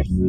Good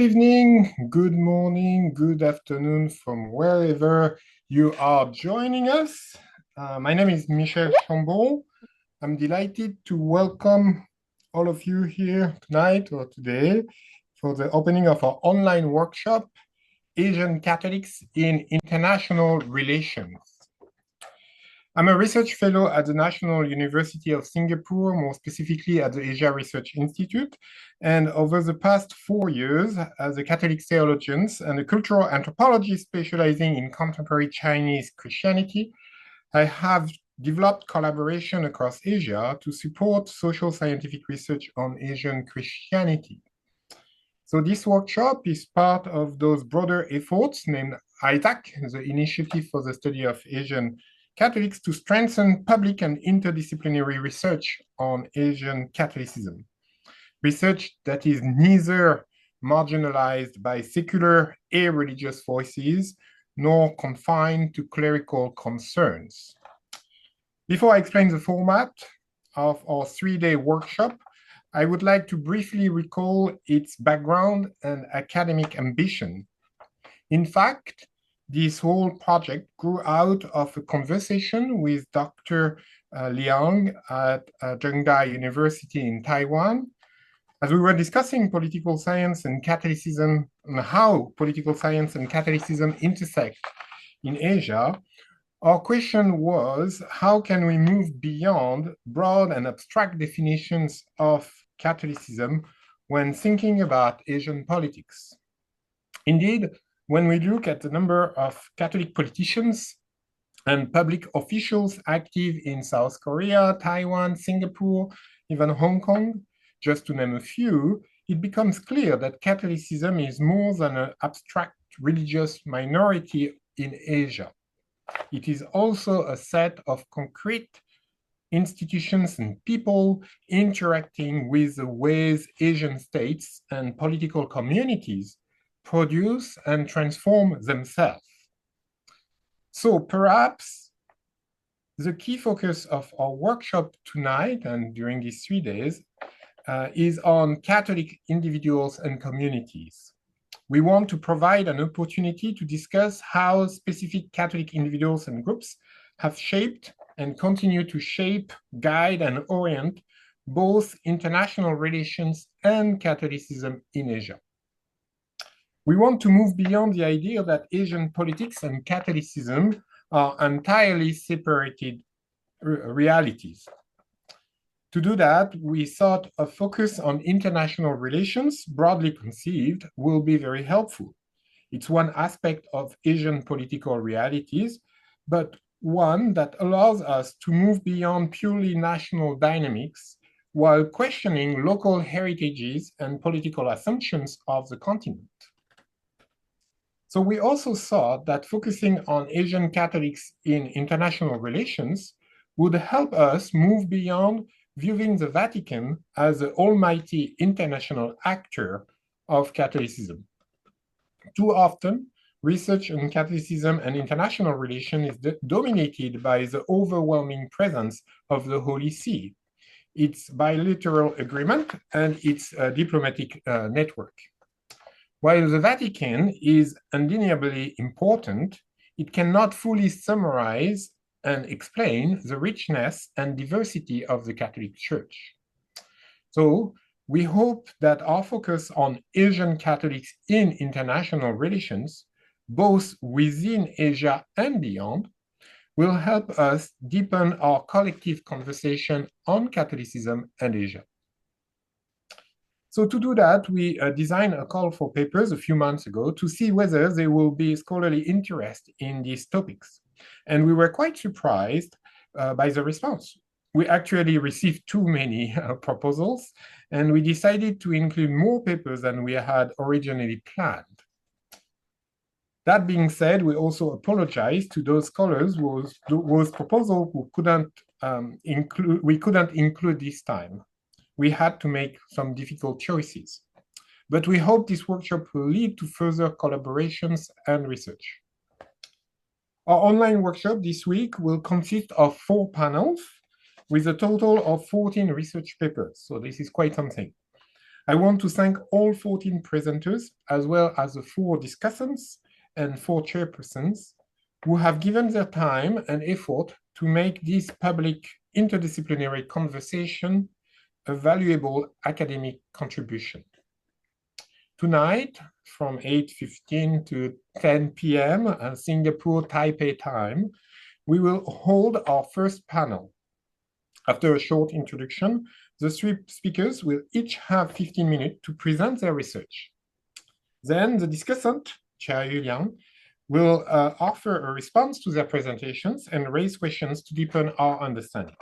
evening, good morning, good afternoon from wherever you are joining us. My name is Michel Chambon. I'm delighted to welcome all of you here tonight or today for the opening of our online workshop, Asian Catholics in International Relations. I'm a research fellow at the National University of Singapore, more specifically at the Asia Research Institute. And over the past 4 years, as a Catholic theologian and a cultural anthropologist specializing in contemporary Chinese Christianity, I have developed collaboration across Asia to support social scientific research on Asian Christianity. So this workshop is part of those broader efforts named ISAC, the Initiative for the Study of Asian Catholics, to strengthen public and interdisciplinary research on Asian Catholicism. Research that is neither marginalized by secular or religious voices, nor confined to clerical concerns. Before I explain the format of our 3-day workshop, I would like to briefly recall its background and academic ambition. In fact, this whole project grew out of a conversation with Dr. Liang at Zhengda University in Taiwan, as we were discussing political science and Catholicism and how political science and Catholicism intersect in Asia. Our question was, how can we move beyond broad and abstract definitions of Catholicism when thinking about Asian politics? Indeed, when we look at the number of Catholic politicians and public officials active in South Korea, Taiwan, Singapore, even Hong Kong, just to name a few, it becomes clear that Catholicism is more than an abstract religious minority in Asia. It is also a set of concrete institutions and people interacting with the ways Asian states and political communities produce and transform themselves. So perhaps the key focus of our workshop tonight and during these 3 days is on Catholic individuals and communities. We want to provide an opportunity to discuss how specific Catholic individuals and groups have shaped and continue to shape, guide, and orient both international relations and Catholicism in Asia. We want to move beyond the idea that Asian politics and Catholicism are entirely separated realities. To do that, we thought a focus on international relations, broadly conceived, will be very helpful. It's one aspect of Asian political realities, but one that allows us to move beyond purely national dynamics while questioning local heritages and political assumptions of the continent. So we also thought that focusing on Asian Catholics in international relations would help us move beyond viewing the Vatican as the almighty international actor of Catholicism. Too often, research on Catholicism and international relations is dominated by the overwhelming presence of the Holy See, its bilateral agreement, and its diplomatic network. While the Vatican is undeniably important, it cannot fully summarize and explain the richness and diversity of the Catholic Church. So we hope that our focus on Asian Catholics in international relations, both within Asia and beyond, will help us deepen our collective conversation on Catholicism and Asia. So to do that, we designed a call for papers a few months ago to see whether there will be scholarly interest in these topics. And we were quite surprised by the response. We actually received too many proposals, and we decided to include more papers than we had originally planned. That being said, we also apologize to those scholars whose proposal we couldn't include this time. We had to make some difficult choices. But we hope this workshop will lead to further collaborations and research. Our online workshop this week will consist of 4 panels with a total of 14 research papers. So this is quite something. I want to thank all 14 presenters, as well as the 4 discussants and 4 chairpersons who have given their time and effort to make this public interdisciplinary conversation a valuable academic contribution. Tonight, from 8:15 to 10 p.m. Singapore Taipei time, we will hold our first panel. After a short introduction, the 3 speakers will each have 15 minutes to present their research. Then the discussant, Chia-Yu Liang, will offer a response to their presentations and raise questions to deepen our understanding.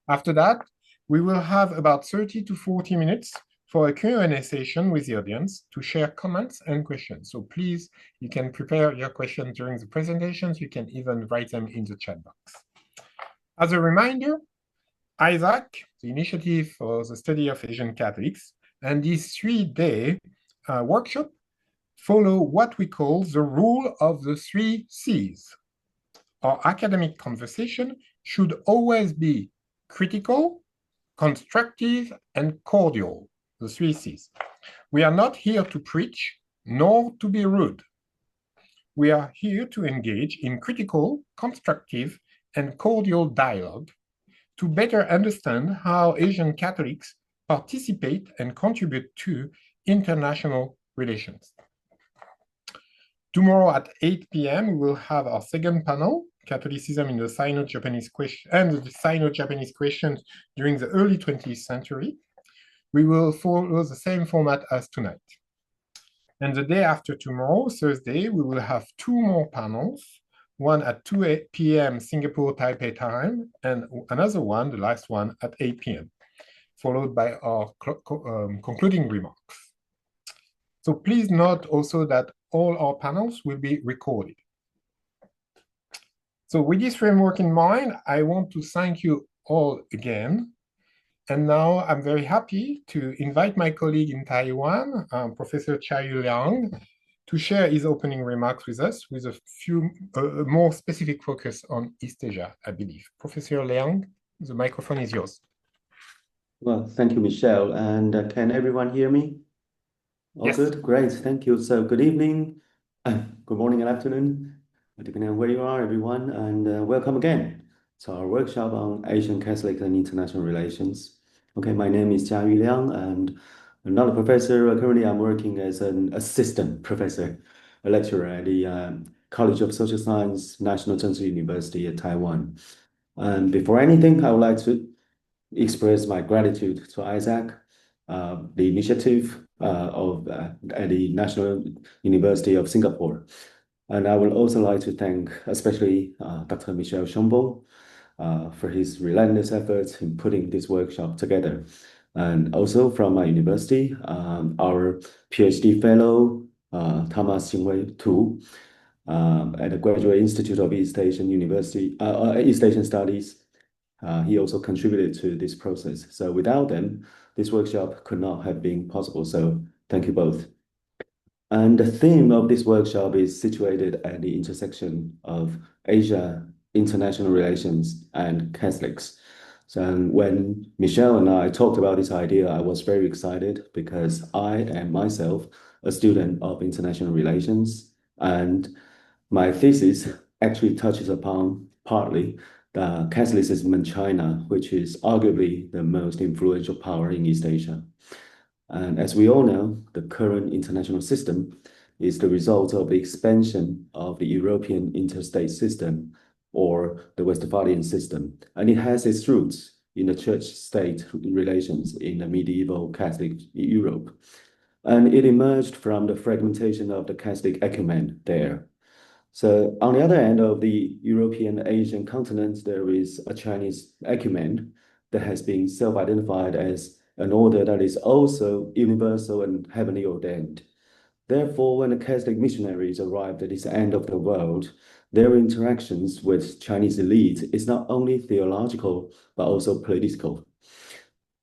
After that, we will have about 30 to 40 minutes for a Q&A session with the audience to share comments and questions. So please, you can prepare your questions during the presentations. You can even write them in the chat box. As a reminder, ISAC, the Initiative for the Study of Asian Catholics, and this 3-day workshop follow what we call the rule of the 3 C's. Our academic conversation should always be critical, constructive, and cordial, the 3 C's. We are not here to preach, nor to be rude. We are here to engage in critical, constructive, and cordial dialogue to better understand how Asian Catholics participate and contribute to international relations. Tomorrow at 8 p.m., we will have our second panel, Catholicism in the Sino-Japanese question and the Sino-Japanese questions during the early 20th century. We will follow the same format as tonight. And the day after tomorrow, Thursday, we will have two more panels, one at 2 p.m. Singapore Taipei time, and another one, the last one, at 8 p.m., followed by our concluding remarks. So please note also that all our panels will be recorded. So with this framework in mind, I want to thank you all again. And now I'm very happy to invite my colleague in Taiwan, Professor Chia-Yu Liang, to share his opening remarks with us with a few more specific focus on East Asia, I believe. Professor Liang, the microphone is yours. Well, thank you, Michelle. And can everyone hear me? All Yes. good? Great. Thank you. So good evening, good morning and afternoon, depending on where you are, everyone, and welcome again to our workshop on Asian Catholic and International Relations. Okay, my name is Chia-Yu Liang, and I'm not a professor. Currently, I'm working as an assistant professor, a lecturer at the College of Social Science, National Chengchi University at Taiwan. And before anything, I would like to express my gratitude to Isaac, the initiative at the National University of Singapore. And I would also like to thank especially Dr. Michel Chambon for his relentless efforts in putting this workshop together. And also from my university, our PhD fellow, Thomas Xingwei Tu, at the Graduate Institute of East Asian University, East Asian Studies. He also contributed to this process. So without them, this workshop could not have been possible. So thank you both. And the theme of this workshop is situated at the intersection of Asia, international relations, and Catholics. So when Michelle and I talked about this idea, I was very excited because I am myself a student of international relations, and my thesis actually touches upon partly the Catholicism in China, which is arguably the most influential power in East Asia. And as we all know, the current international system is the result of the expansion of the European interstate system or the Westphalian system, and it has its roots in the church-state relations in the medieval Catholic Europe. And it emerged from the fragmentation of the Catholic ecumen there. So on the other end of the European Asian continent, there is a Chinese ecumen that has been self-identified as an order that is also universal and heavenly ordained. Therefore, when the Catholic missionaries arrived at this end of the world, their interactions with Chinese elite is not only theological, but also political.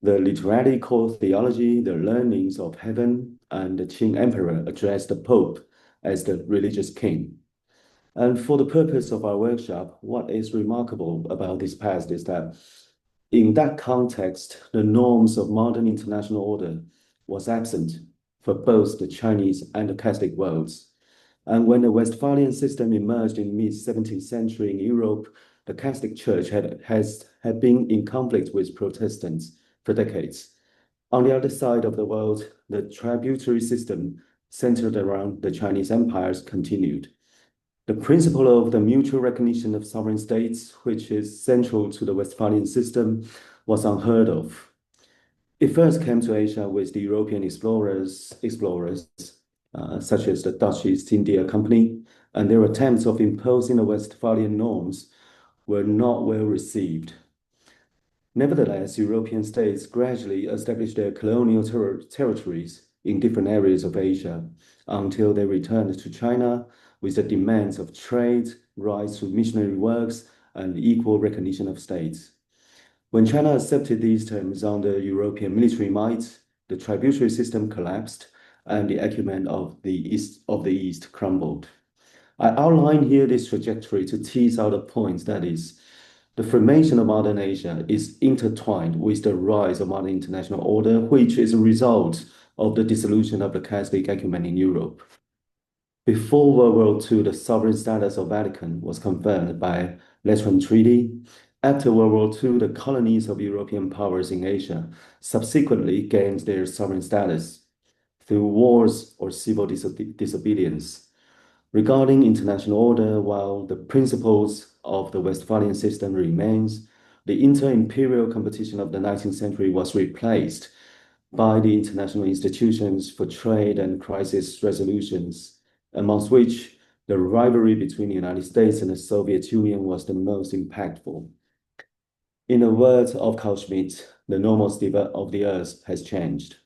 The literary core theology, the learnings of heaven, and the Qing emperor addressed the Pope as the religious king. And for the purpose of our workshop, what is remarkable about this past is that in that context, the norms of modern international order was absent for both the Chinese and the Catholic worlds. And when the Westphalian system emerged in mid-17th century in Europe, the Catholic Church had been in conflict with Protestants for decades. On the other side of the world, the tributary system centered around the Chinese empires continued. The principle of the mutual recognition of sovereign states, which is central to the Westphalian system, was unheard of. It first came to Asia with the European explorers, such as the Dutch East India Company, and their attempts of imposing the Westphalian norms were not well received. Nevertheless, European states gradually established their colonial territories in different areas of Asia until they returned to China with the demands of trade, rights to missionary works, and equal recognition of states. When China accepted these terms under European military might, the tributary system collapsed and the ecumen of the East crumbled. I outline here this trajectory to tease out a point that is, the formation of modern Asia is intertwined with the rise of modern international order, which is a result of the dissolution of the Catholic ecumen in Europe. Before World War II, the sovereign status of Vatican was confirmed by Lateran Treaty. After World War II, the colonies of European powers in Asia subsequently gained their sovereign status through wars or civil disobedience. Regarding international order, while the principles of the Westphalian system remains, the inter-imperial competition of the 19th century was replaced by the international institutions for trade and crisis resolutions, amongst which the rivalry between the United States and the Soviet Union was the most impactful. In the words of Carl Schmitt, the normosphere of the Earth has changed.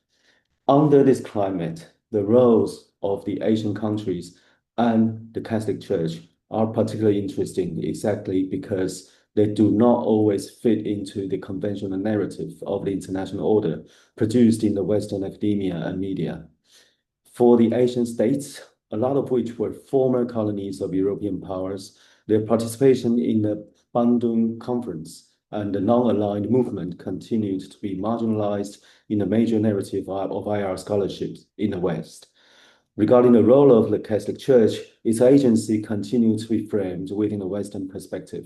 Under this climate, the roles of the Asian countries and the Catholic Church are particularly interesting exactly because they do not always fit into the conventional narrative of the international order produced in the Western academia and media. For the Asian states, a lot of which were former colonies of European powers, their participation in the Bandung Conference and the non-aligned movement continued to be marginalized in the major narrative of IR scholarships in the West. Regarding the role of the Catholic Church, its agency continued to be framed within a Western perspective.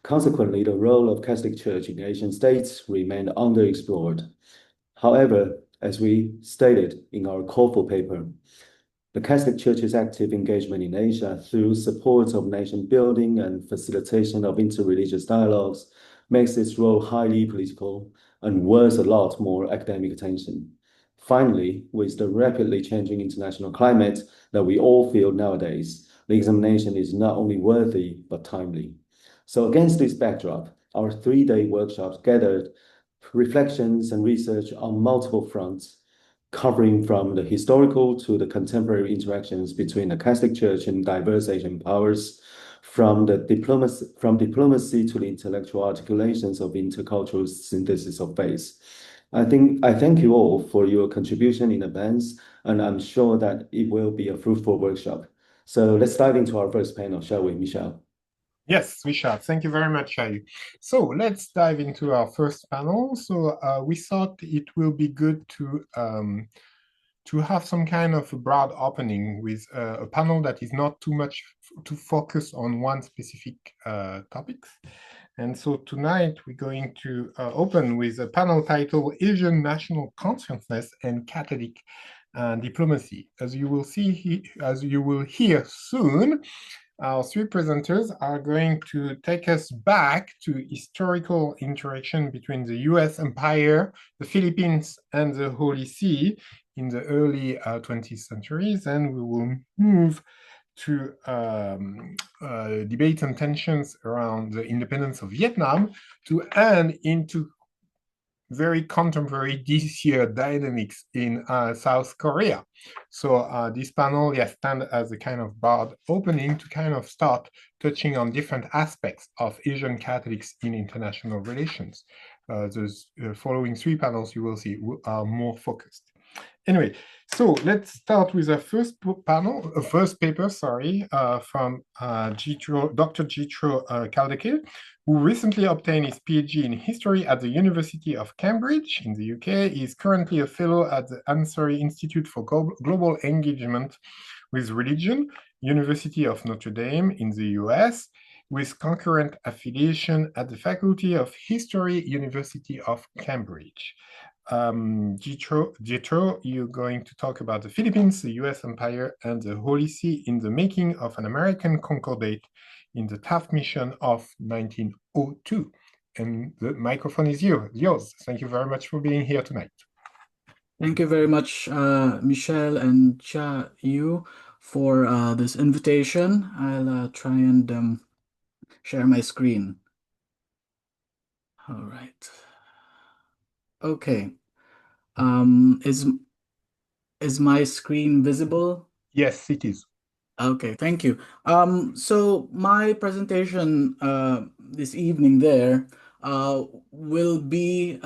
Consequently, the role of Catholic Church in Asian states remained underexplored. However, as we stated in our call for paper, the Catholic Church's active engagement in Asia through support of nation building and facilitation of interreligious dialogues makes its role highly political and worth a lot more academic attention. Finally, with the rapidly changing international climate that we all feel nowadays, the examination is not only worthy but timely. So against this backdrop, our three-day workshops gathered reflections and research on multiple fronts, covering from the historical to the contemporary interactions between the Catholic Church and diverse Asian powers, from diplomacy to the intellectual articulations of intercultural synthesis of faith. I thank you all for your contribution in advance, and I'm sure that it will be a fruitful workshop. So let's dive into our first panel, shall we, Michelle? Yes, we shall. Thank you very much, Shayu. So let's dive into our first panel. So we thought it will be good to have some kind of a broad opening with a panel that is not too much to focus on one specific topics. And so tonight we're going to open with a panel titled Asian National Consciousness and Catholic Diplomacy. As you will see, as you will hear soon, our three presenters are going to take us back to historical interaction between the US Empire, the Philippines, and the Holy See in the early 20th centuries. And we will move to debates and tensions around the independence of Vietnam to end into very contemporary this year dynamics in South Korea. So this panel, yes, stand as a kind of broad opening to kind of start touching on different aspects of Asian Catholics in international relations. Those following three panels you will see are more focused. Anyway, so let's start with the first first paper, sorry, from Dr. Jethro Caldecott, who recently obtained his PhD in history at the University of Cambridge in the UK. He is currently a fellow at the Ansari Institute for Global Engagement with Religion, University of Notre Dame in the US, with concurrent affiliation at the Faculty of History, University of Cambridge. Jethro, you're going to talk about the Philippines, the US Empire, and the Holy See in the making of an American concordate in the Taft mission of 1902. And the microphone is yours. Thank you very much for being here tonight. Thank you very much, Michelle and Cha Yu, for this invitation. I'll try and share my screen. All right. Okay. Is my screen visible? Yes, it is. Okay, thank you. So my presentation this evening there will be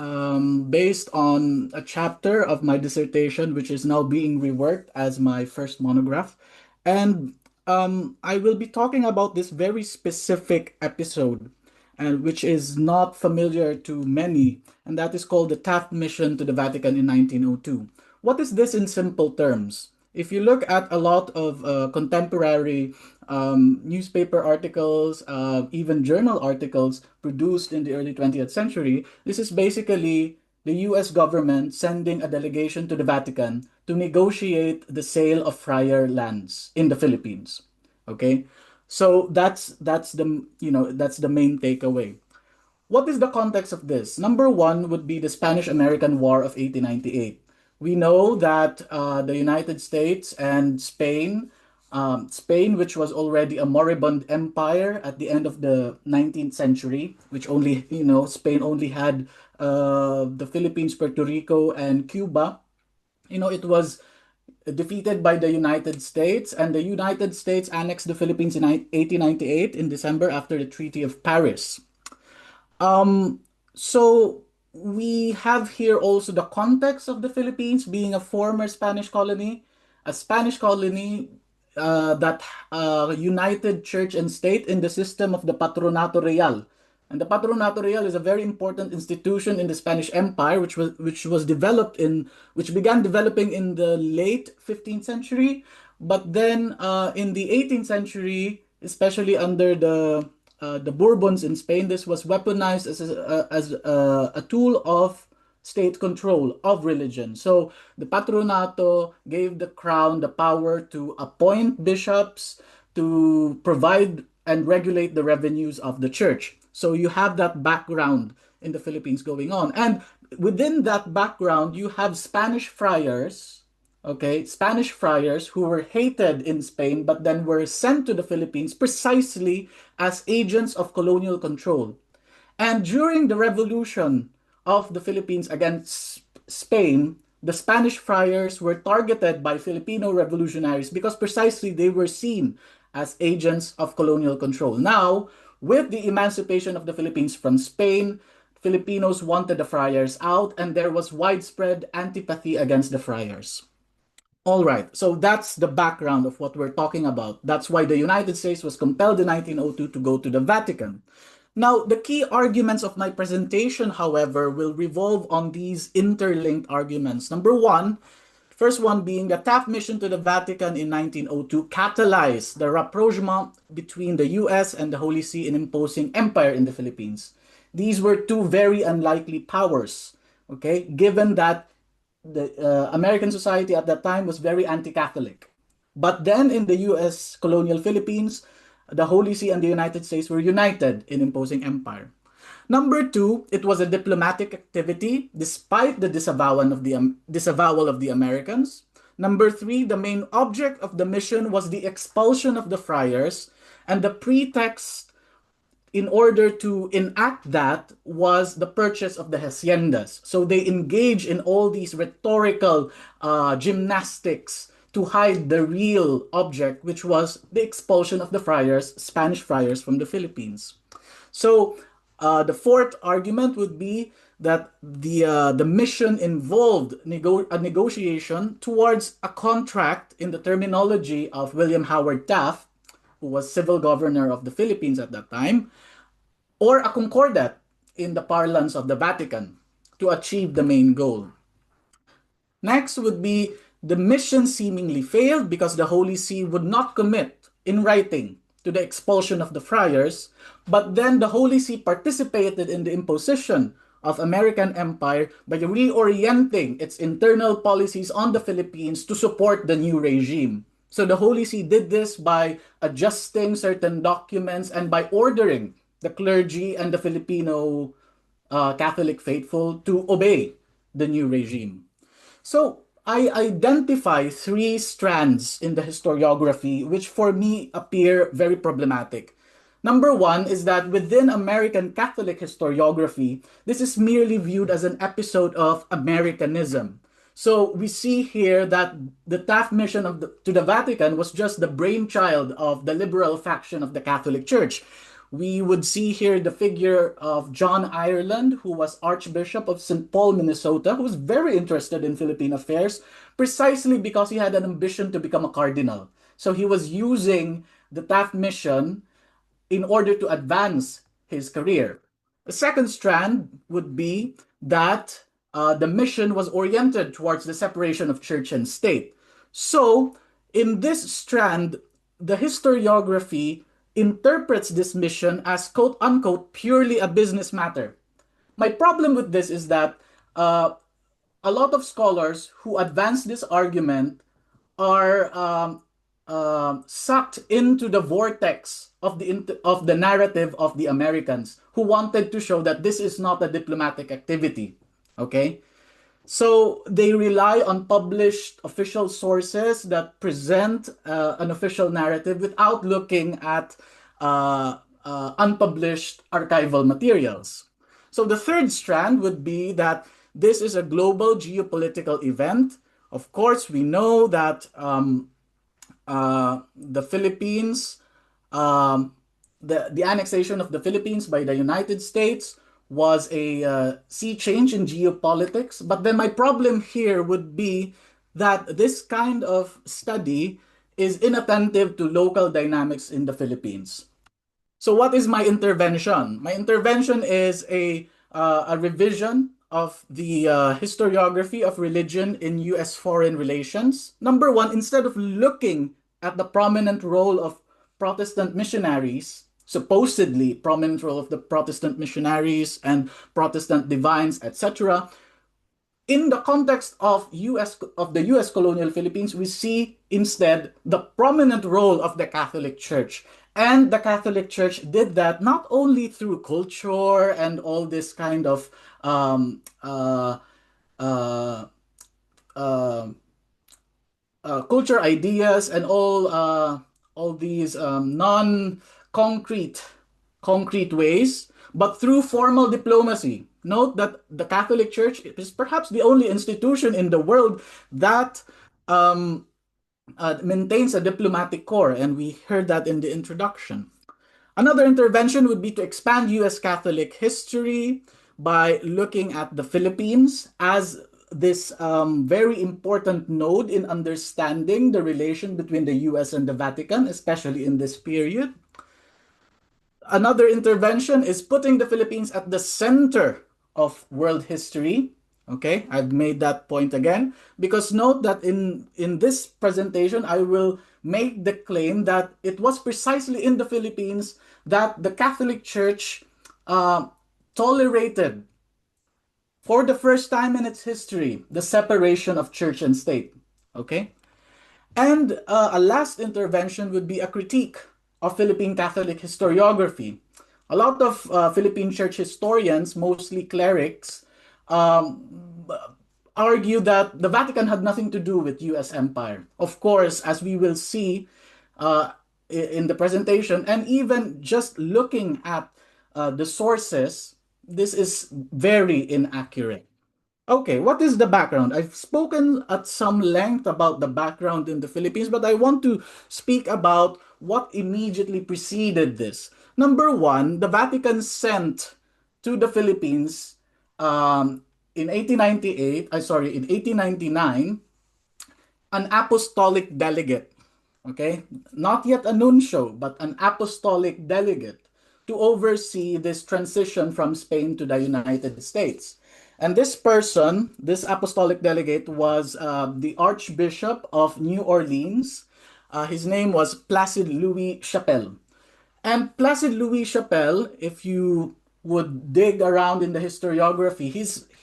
based on a chapter of my dissertation, which is now being reworked as my first monograph. And I will be talking about this very specific episode, and which is not familiar to many, and that is called the Taft Mission to the Vatican in 1902. What is this in simple terms? If you look at a lot of contemporary newspaper articles, even journal articles produced in the early 20th century, this is basically the US government sending a delegation to the Vatican to negotiate the sale of friar lands in the Philippines. Okay? So that's the main takeaway. what is the context of this? Number one would be the Spanish-American War of 1898. We know that the United States and Spain, Spain, which was already a moribund empire at the end of the 19th century, which only, Spain only had the Philippines, Puerto Rico, and Cuba. It was defeated by the United States, and the United States annexed the Philippines in 1898 in December after the Treaty of Paris. So we have here also the context of the Philippines being a former Spanish colony, a Spanish colony that united church and state in the system of the Patronato Real. And the Patronato Real is a very important institution in the Spanish Empire, which began developing in the late 15th century, but then in the 18th century, especially under the Bourbons in Spain, this was weaponized as a tool of state control of religion. So the Patronato gave the crown the power to appoint bishops, to provide and regulate the revenues of the church. So you have that background in the Philippines going on. And within that background, you have Spanish friars, okay, Spanish friars who were hated in Spain, but then were sent to the Philippines precisely as agents of colonial control. And during the revolution of the Philippines against Spain, the Spanish friars were targeted by Filipino revolutionaries because precisely they were seen as agents of colonial control. Now, with the emancipation of the Philippines from Spain, Filipinos wanted the friars out, and there was widespread antipathy against the friars. All right, so that's the background of what we're talking about. That's why the United States was compelled in 1902 to go to the Vatican. Now, the key arguments of my presentation, however, will revolve on these interlinked arguments. Number one, first one being the Taft mission to the Vatican in 1902 catalyzed the rapprochement between the US and the Holy See in imposing empire in the Philippines. These were two very unlikely powers, okay, given that the American society at that time was very anti-Catholic. But then in the US colonial Philippines, the Holy See and the United States were united in imposing empire. Number two, it was a diplomatic activity despite the disavowal of the Americans. Number three, the main object of the mission was the expulsion of the friars, and the pretext in order to enact that was the purchase of the haciendas. So they engage in all these rhetorical gymnastics to hide the real object, which was the expulsion of the friars, Spanish friars, from the Philippines. So the fourth argument would be that the mission involved a negotiation towards a contract in the terminology of William Howard Taft, who was civil governor of the Philippines at that time, or a concordat in the parlance of the Vatican to achieve the main goal. Next would be the mission seemingly failed because the Holy See would not commit in writing to the expulsion of the friars, but then the Holy See participated in the imposition of American empire by reorienting its internal policies on the Philippines to support the new regime. So the Holy See did this by adjusting certain documents and by ordering the clergy and the Filipino Catholic faithful to obey the new regime. So I identify three strands in the historiography which for me appear very problematic. Number one is that within American Catholic historiography, this is merely viewed as an episode of Americanism. So we see here that the Taft mission to the Vatican was just the brainchild of the liberal faction of the Catholic Church. We would see here the figure of John Ireland, who was Archbishop of St. Paul, Minnesota, who was very interested in Philippine affairs precisely because he had an ambition to become a cardinal. So he was using the Taft mission in order to advance his career. The second strand would be that the mission was oriented towards the separation of church and state. So in this strand, the historiography interprets this mission as quote unquote purely a business matter. My problem with this is that a lot of scholars who advance this argument are sucked into the vortex of the narrative of the Americans, who wanted to show that this is not a diplomatic activity. Okay, so they rely on published official sources that present an official narrative without looking at unpublished archival materials. So the third strand would be that this is a global geopolitical event. Of course, we know that the Philippines, the annexation of the Philippines by the United States was a sea change in geopolitics. But then my problem here would be that this kind of study is inattentive to local dynamics in the Philippines. So what is my intervention? My intervention is a revision of the historiography of religion in U.S. foreign relations. Number one, instead of looking at the prominent role of Protestant missionaries, supposedly prominent role of the Protestant missionaries and Protestant divines, etc., in the context of the U.S. colonial Philippines, we see instead the prominent role of the Catholic Church. And the Catholic Church did that not only through culture and all this kind of culture ideas and all these concrete ways, but through formal diplomacy. Note that the Catholic Church is perhaps the only institution in the world that maintains a diplomatic corps, and we heard that in the introduction. Another intervention would be to expand U.S. Catholic history by looking at the Philippines as this very important node in understanding the relation between the U.S. and the Vatican, especially in this period. Another intervention is putting the Philippines at the center of world history. Okay, I've made that point again, because note that in this presentation, I will make the claim that it was precisely in the Philippines that the Catholic Church tolerated, for the first time in its history, the separation of church and state. Okay, and a last intervention would be a critique of Philippine Catholic historiography. A lot of Philippine church historians, mostly clerics, argue that the Vatican had nothing to do with U.S. empire. Of course, as we will see in the presentation, and even just looking at the sources, this is very inaccurate. Okay, what is the background? I've spoken at some length about the background in the Philippines, but I want to speak about what immediately preceded this. Number one, the Vatican sent to the Philippines in 1899, an apostolic delegate. Okay, not yet a nuncio, but an apostolic delegate to oversee this transition from Spain to the United States. And this person, this apostolic delegate, was the Archbishop of New Orleans. His name was Placide Louis Chapelle. And Placide Louis Chapelle, if you would dig around in the historiography,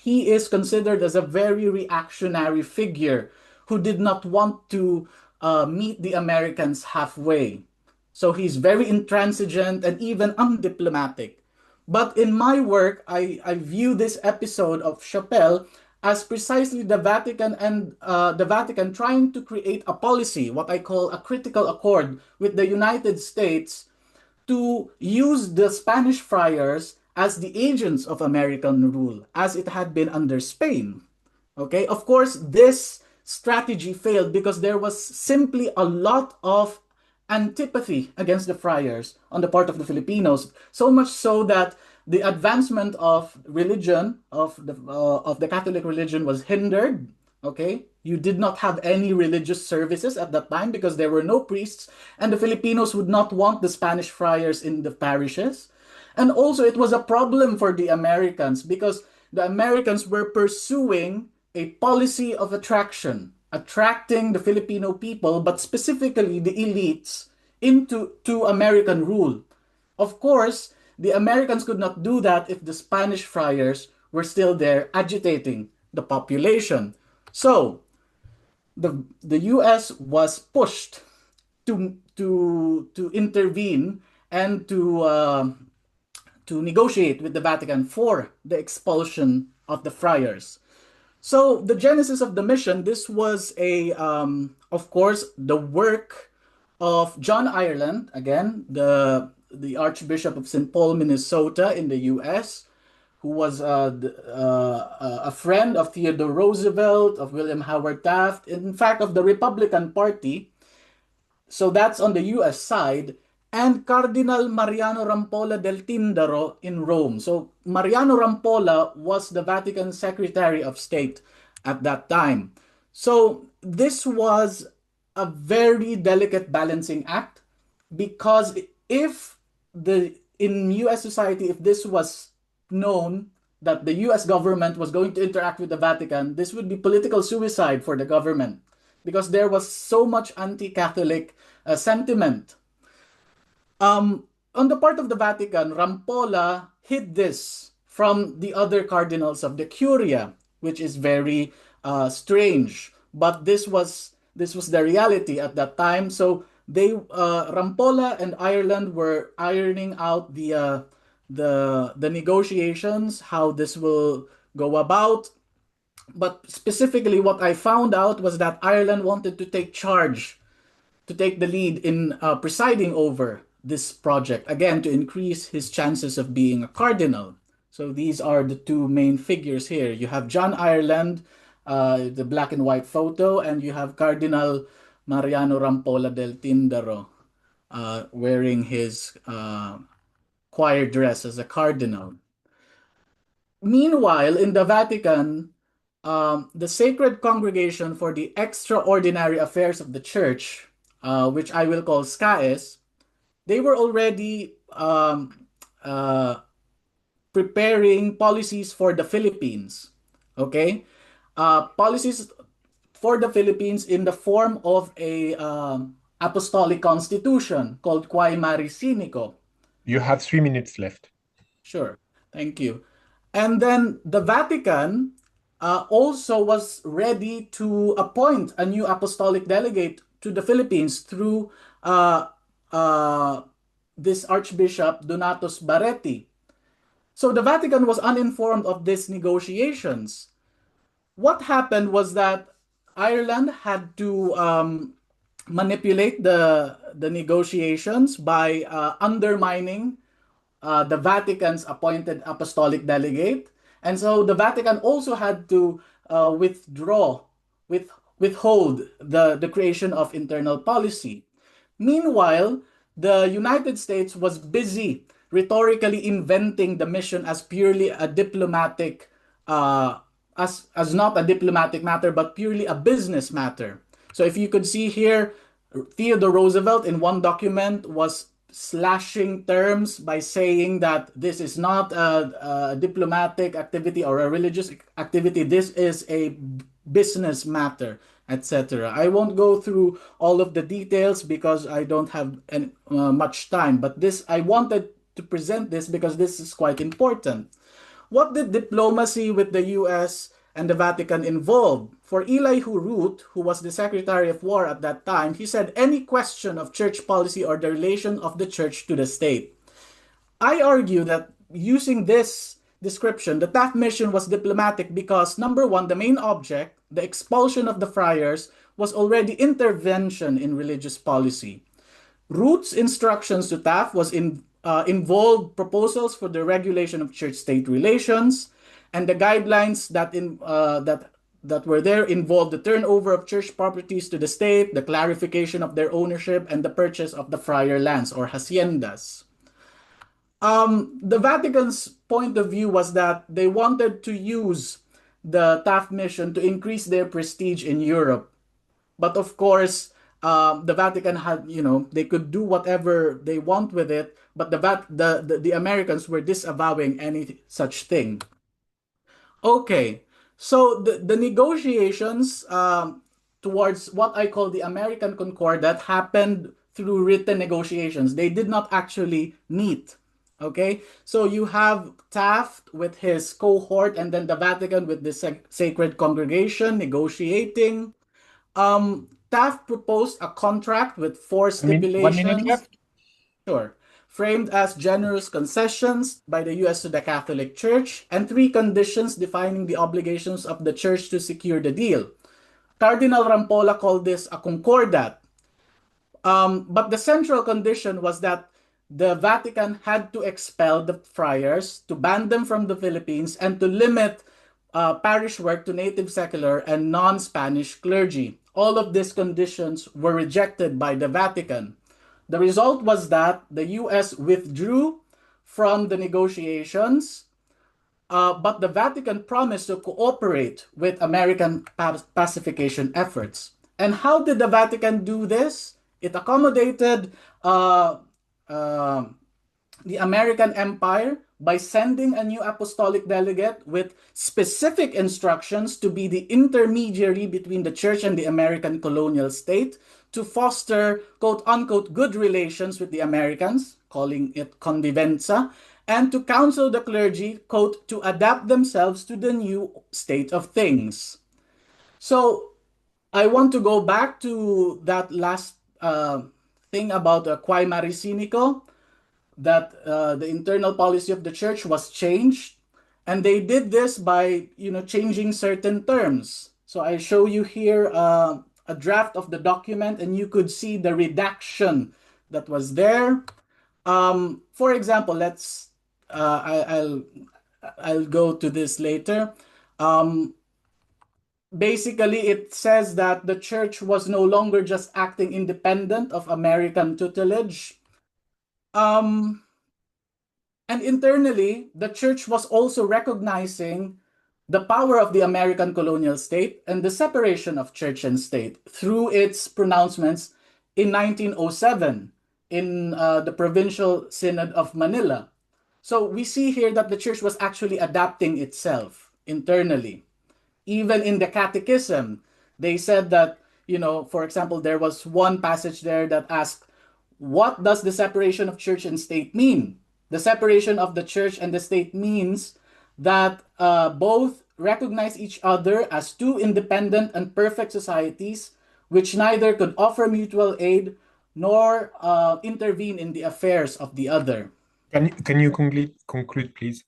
he is considered as a very reactionary figure who did not want to meet the Americans halfway. So he's very intransigent and even undiplomatic. But in my work, I view this episode of Chapelle as precisely the Vatican and the Vatican trying to create a policy, what I call a critical accord with the United States, to use the Spanish friars as the agents of American rule, as it had been under Spain. Okay, of course, this strategy failed because there was simply a lot of antipathy against the friars on the part of the Filipinos, so much so that the advancement of religion, of the Catholic religion, was hindered. Okay, you did not have any religious services at that time because there were no priests, and the Filipinos would not want the Spanish friars in the parishes. And also, it was a problem for the Americans because the Americans were pursuing a policy of attraction, attracting the Filipino people, but specifically the elites, to American rule. Of course, the Americans could not do that if the Spanish friars were still there agitating the population. So, the US was pushed to intervene and to negotiate with the Vatican for the expulsion of the friars. So the genesis of the mission, this was of course, the work of John Ireland, again, the Archbishop of St. Paul, Minnesota, in the U.S., who was a friend of Theodore Roosevelt, of William Howard Taft, in fact, of the Republican Party. So that's on the US side, and Cardinal Mariano Rampolla del Tindaro in Rome. So Mariano Rampolla was the Vatican Secretary of State at that time. So this was a very delicate balancing act, because if in US society, if this was known that the US government was going to interact with the Vatican, this would be political suicide for the government, because there was so much anti-Catholic sentiment. On the part of the Vatican, Rampolla hid this from the other cardinals of the Curia, which is very strange. But this was the reality at that time. So Rampolla and Ireland were ironing out the negotiations, how this will go about. But specifically, what I found out was that Ireland wanted to take charge, to take the lead in presiding over this project, again, to increase his chances of being a cardinal. So these are the two main figures here. You have John Ireland, the black and white photo, and you have Cardinal Mariano Rampolla del Tindaro wearing his choir dress as a cardinal. Meanwhile, in the Vatican, the Sacred Congregation for the Extraordinary Affairs of the Church, which I will call SCAES, they were already preparing policies for the Philippines. Okay? Policies for the Philippines in the form of a apostolic constitution called Quae Maris Sinico. You have 3 minutes left. Sure. Thank you. And then the Vatican also was ready to appoint a new apostolic delegate to the Philippines through this Archbishop Donatus Baretti. So the Vatican was uninformed of these negotiations. What happened was that Ireland had to manipulate the negotiations by undermining the Vatican's appointed apostolic delegate. And so the Vatican also had to withhold the creation of internal policy. Meanwhile, the United States was busy rhetorically inventing the mission as purely a diplomatic, as not a diplomatic matter, but purely a business matter. So if you could see here, Theodore Roosevelt in one document was slashing terms by saying that this is not a diplomatic activity or a religious activity. This is a business matter, etc. I won't go through all of the details because I don't have much time, but I wanted to present this because this is quite important. What did diplomacy with the US and the Vatican involve? For Eli Hurut, who was the Secretary of War at that time, he said, any question of church policy or the relation of the church to the state. I argue that using this description, the Taft mission was diplomatic because, number one, the main object, the expulsion of the friars, was already intervention in religious policy. Root's instructions to Taft involved proposals for the regulation of church-state relations, and the guidelines that were there involved the turnover of church properties to the state, the clarification of their ownership, and the purchase of the friar lands or haciendas. The Vatican's point of view was that they wanted to use the Taft mission to increase their prestige in Europe. But of course, the Vatican had, they could do whatever they want with it, but the Americans were disavowing any such thing. Okay, so the negotiations towards what I call the American Concordat happened through written negotiations. They did not actually meet. Okay, so you have Taft with his cohort and then the Vatican with the Sacred Congregation negotiating. Taft proposed a contract with 4 1 minute stipulations. left. Sure. Framed as generous concessions by the U.S. to the Catholic Church, and 3 conditions defining the obligations of the Church to secure the deal. Cardinal Rampolla called this a concordat. But the central condition was that the Vatican had to expel the friars, to ban them from the Philippines, and to limit parish work to native secular and non-Spanish clergy. All of these conditions were rejected by the Vatican. The result was that the US withdrew from the negotiations, but the Vatican promised to cooperate with American pacification efforts. And how did the Vatican do this? It accommodated the American Empire by sending a new apostolic delegate with specific instructions to be the intermediary between the church and the American colonial state to foster quote unquote good relations with the Americans, calling it convivenza, and to counsel the clergy, quote, to adapt themselves to the new state of things. So I want to go back to that last thing about Quae Maris Sinico, that the internal policy of the church was changed, and they did this by changing certain terms. So I show you here a draft of the document, and you could see the redaction that was there. For example, let's I'll go to this later. Basically, it says that the church was no longer just acting independent of American tutelage. And internally, the church was also recognizing the power of the American colonial state and the separation of church and state through its pronouncements in 1907 in the Provincial Synod of Manila. So we see here that the church was actually adapting itself internally. Even in the catechism, they said that, for example, there was one passage there that asked, what does the separation of church and state mean? The separation of the church and the state means that both recognize each other as 2 independent and perfect societies, which neither could offer mutual aid nor intervene in the affairs of the other. Can you conclude, please?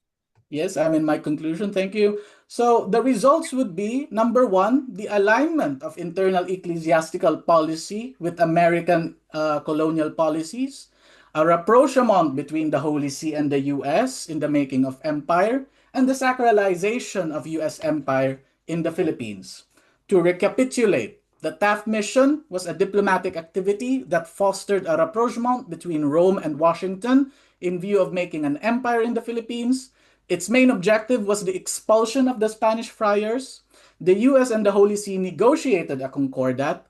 Yes, I'm in my conclusion. Thank you. So the results would be, number 1, the alignment of internal ecclesiastical policy with American colonial policies, a rapprochement between the Holy See and the US in the making of empire, and the sacralization of US empire in the Philippines. To recapitulate, the Taft mission was a diplomatic activity that fostered a rapprochement between Rome and Washington in view of making an empire in the Philippines. Its main objective was the expulsion of the Spanish friars. The US and the Holy See negotiated a concordat.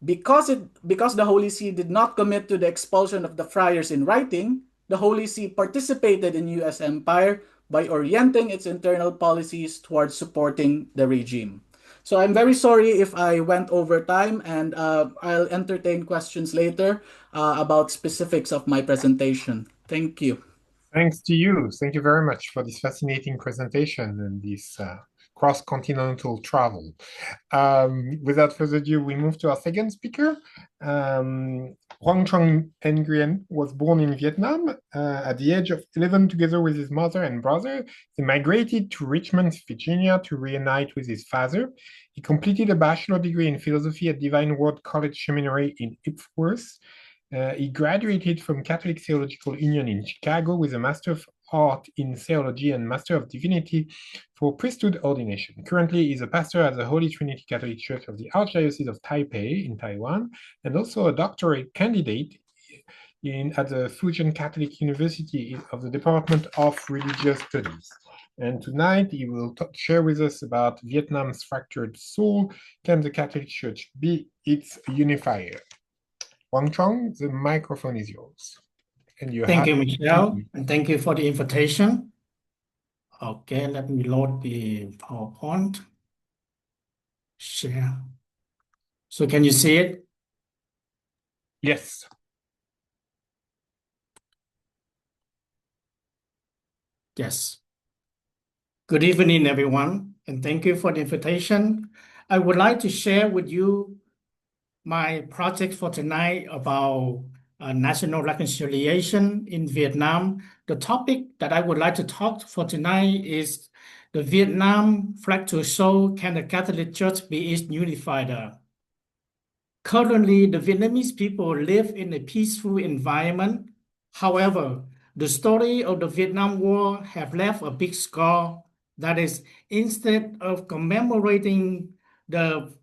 Because the Holy See did not commit to the expulsion of the friars in writing, the Holy See participated in US empire by orienting its internal policies towards supporting the regime. So I'm very sorry if I went over time, and I'll entertain questions later about specifics of my presentation. Thank you. Thanks to you. Thank you very much for this fascinating presentation and this cross-continental travel. Without further ado, we move to our second speaker. Hoang Truong Nguyen was born in Vietnam. At the age of 11, together with his mother and brother, they migrated to Richmond, Virginia to reunite with his father. He completed a bachelor degree in philosophy at Divine Word College Seminary in Ipswich. He graduated from Catholic Theological Union in Chicago with a Master of Art in Theology and Master of Divinity for priesthood ordination. Currently, he is a pastor at the Holy Trinity Catholic Church of the Archdiocese of Taipei in Taiwan, and also a doctorate candidate at the Fujian Catholic University of the Department of Religious Studies. And tonight, he will share with us about Vietnam's fractured soul. Can the Catholic Church be its unifier? Hoang Truong, the microphone is yours. And Thank you, Michelle, and thank you for the invitation. Okay, let me load the PowerPoint. Share. So can you see it? Yes. Yes. Good evening, everyone, and thank you for the invitation. I would like to share with you my project for tonight about national reconciliation in Vietnam. The topic that I would like to talk for tonight is the Vietnam fractured soul. Can the Catholic Church be its unifier? Currently, the Vietnamese people live in a peaceful environment. However, the story of the Vietnam War have left a big scar. That is, instead of commemorating the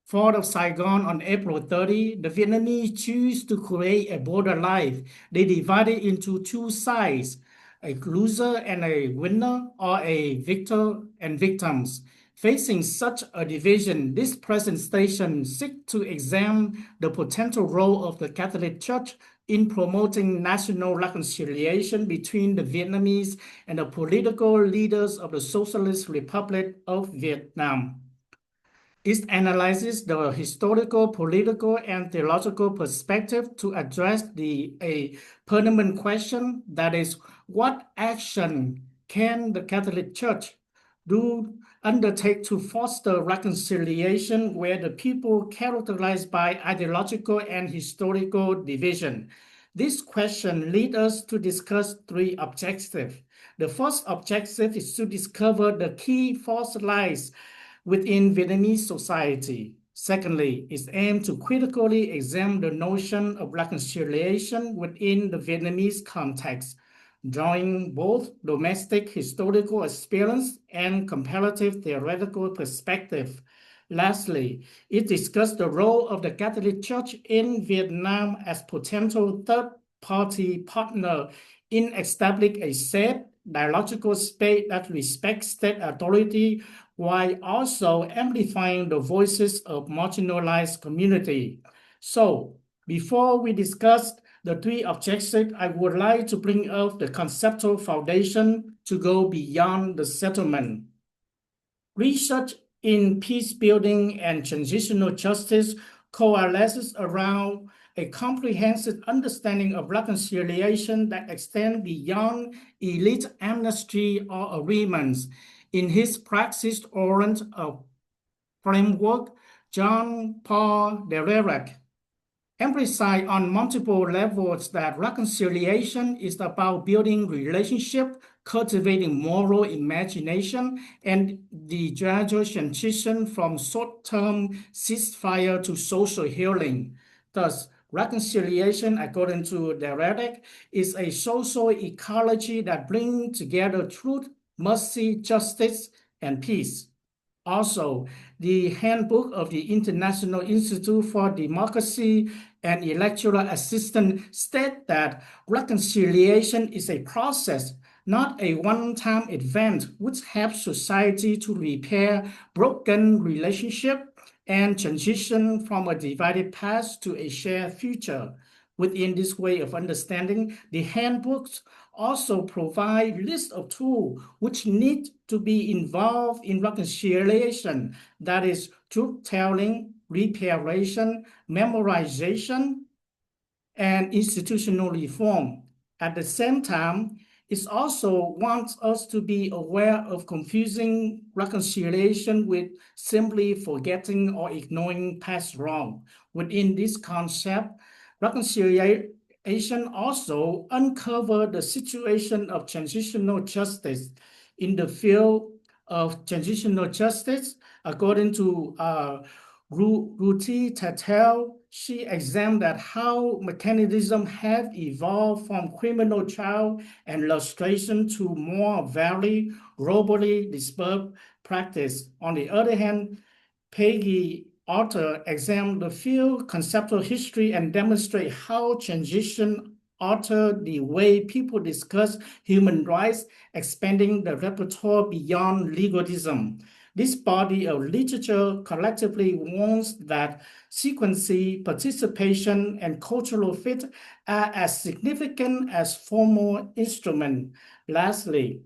fall of Saigon on April 30, the Vietnamese choose to create a border life. They divided into two sides, a loser and a winner, or a victor and victims. Facing such a division, this presentation seeks to examine the potential role of the Catholic Church in promoting national reconciliation between the Vietnamese and the political leaders of the Socialist Republic of Vietnam. It analyzes the historical, political, and theological perspective to address a permanent question, that is, what action can the Catholic Church undertake to foster reconciliation where the people characterized by ideological and historical division? This question leads us to discuss three objectives. The first objective is to discover the key false lies within Vietnamese society. Secondly, it aims to critically examine the notion of reconciliation within the Vietnamese context, drawing both domestic historical experience and comparative theoretical perspective. Lastly, it discussed the role of the Catholic Church in Vietnam as potential third-party partner in establishing a safe, dialogical space that respects state authority while also amplifying the voices of marginalized community. So, before we discuss the three objectives, I would like to bring up the conceptual foundation to go beyond the settlement. Research in peace building and transitional justice coalesces around a comprehensive understanding of reconciliation that extends beyond elite amnesty or agreements. In his praxis-oriented framework, John Paul Dererac emphasized on multiple levels that reconciliation is about building relationship, cultivating moral imagination, and the gradual transition from short-term ceasefire to social healing. Thus, reconciliation, according to Dererac, is a social ecology that brings together truth, mercy, justice, and peace. Also, the Handbook of the International Institute for Democracy and Electoral Assistance states that reconciliation is a process, not a one-time event, which helps society to repair broken relationships and transition from a divided past to a shared future. Within this way of understanding, the handbooks also provide lists of tools which need to be involved in reconciliation, that is, truth-telling, reparation, memorization, and institutional reform. At the same time, it also wants us to be aware of confusing reconciliation with simply forgetting or ignoring past wrong. Within this concept, reconciliation also uncovered the situation of transitional justice. In the field of transitional justice, according to Ruti Tatel, she examined that how mechanisms have evolved from criminal trial and illustration to more varied, globally dispersed practice. On the other hand, Peggy Arthur examined the field conceptual history and demonstrate how transition altered the way people discuss human rights, expanding the repertoire beyond legalism. This body of literature collectively warns that sequency, participation, and cultural fit are as significant as formal instruments. Lastly,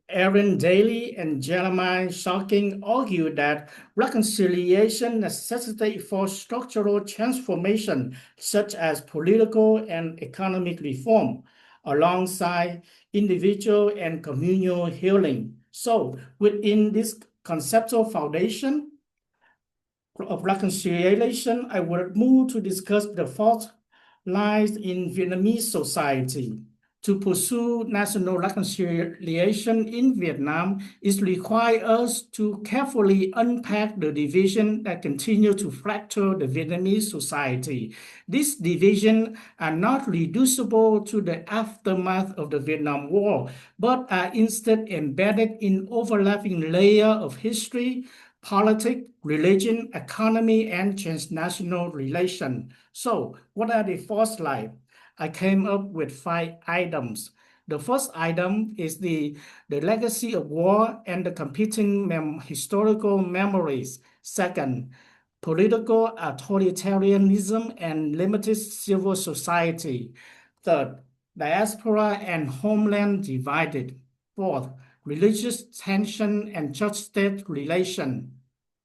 Aaron Daly and Jeremiah Shocking argue that reconciliation necessitates for structural transformation, such as political and economic reform, alongside individual and communal healing. So, within this conceptual foundation, of reconciliation, I will move to discuss the fault lies in Vietnamese society. To pursue national reconciliation in Vietnam, it requires us to carefully unpack the division that continue to fracture the Vietnamese society. These divisions are not reducible to the aftermath of the Vietnam War, but are instead embedded in overlapping layers of history, politics, religion, economy, and transnational relations. So, what are the fault lines? I came up with 5 items. The first item is the legacy of war and the competing historical memories. Second, political authoritarianism and limited civil society. Third, diaspora and homeland divided. Fourth, religious tension and church-state relation.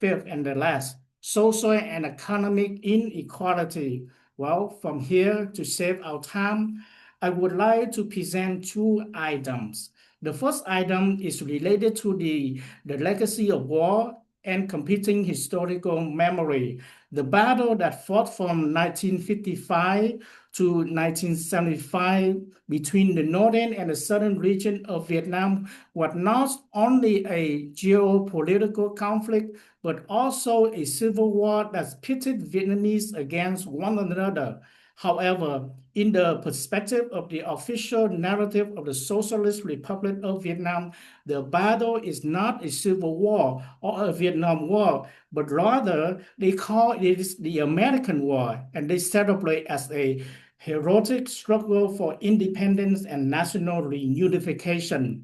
Fifth and the last, social and economic inequality. Well, from here, to save our time, I would like to present 2 items. The first item is related to the legacy of war and competing historical memory. The battle that fought from 1955 to 1975 between the northern and the southern region of Vietnam was not only a geopolitical conflict, but also a civil war that pitted Vietnamese against one another. However, in the perspective of the official narrative of the Socialist Republic of Vietnam, the battle is not a civil war or a Vietnam War, but rather they call it the American War, and they celebrate as a heroic struggle for independence and national reunification.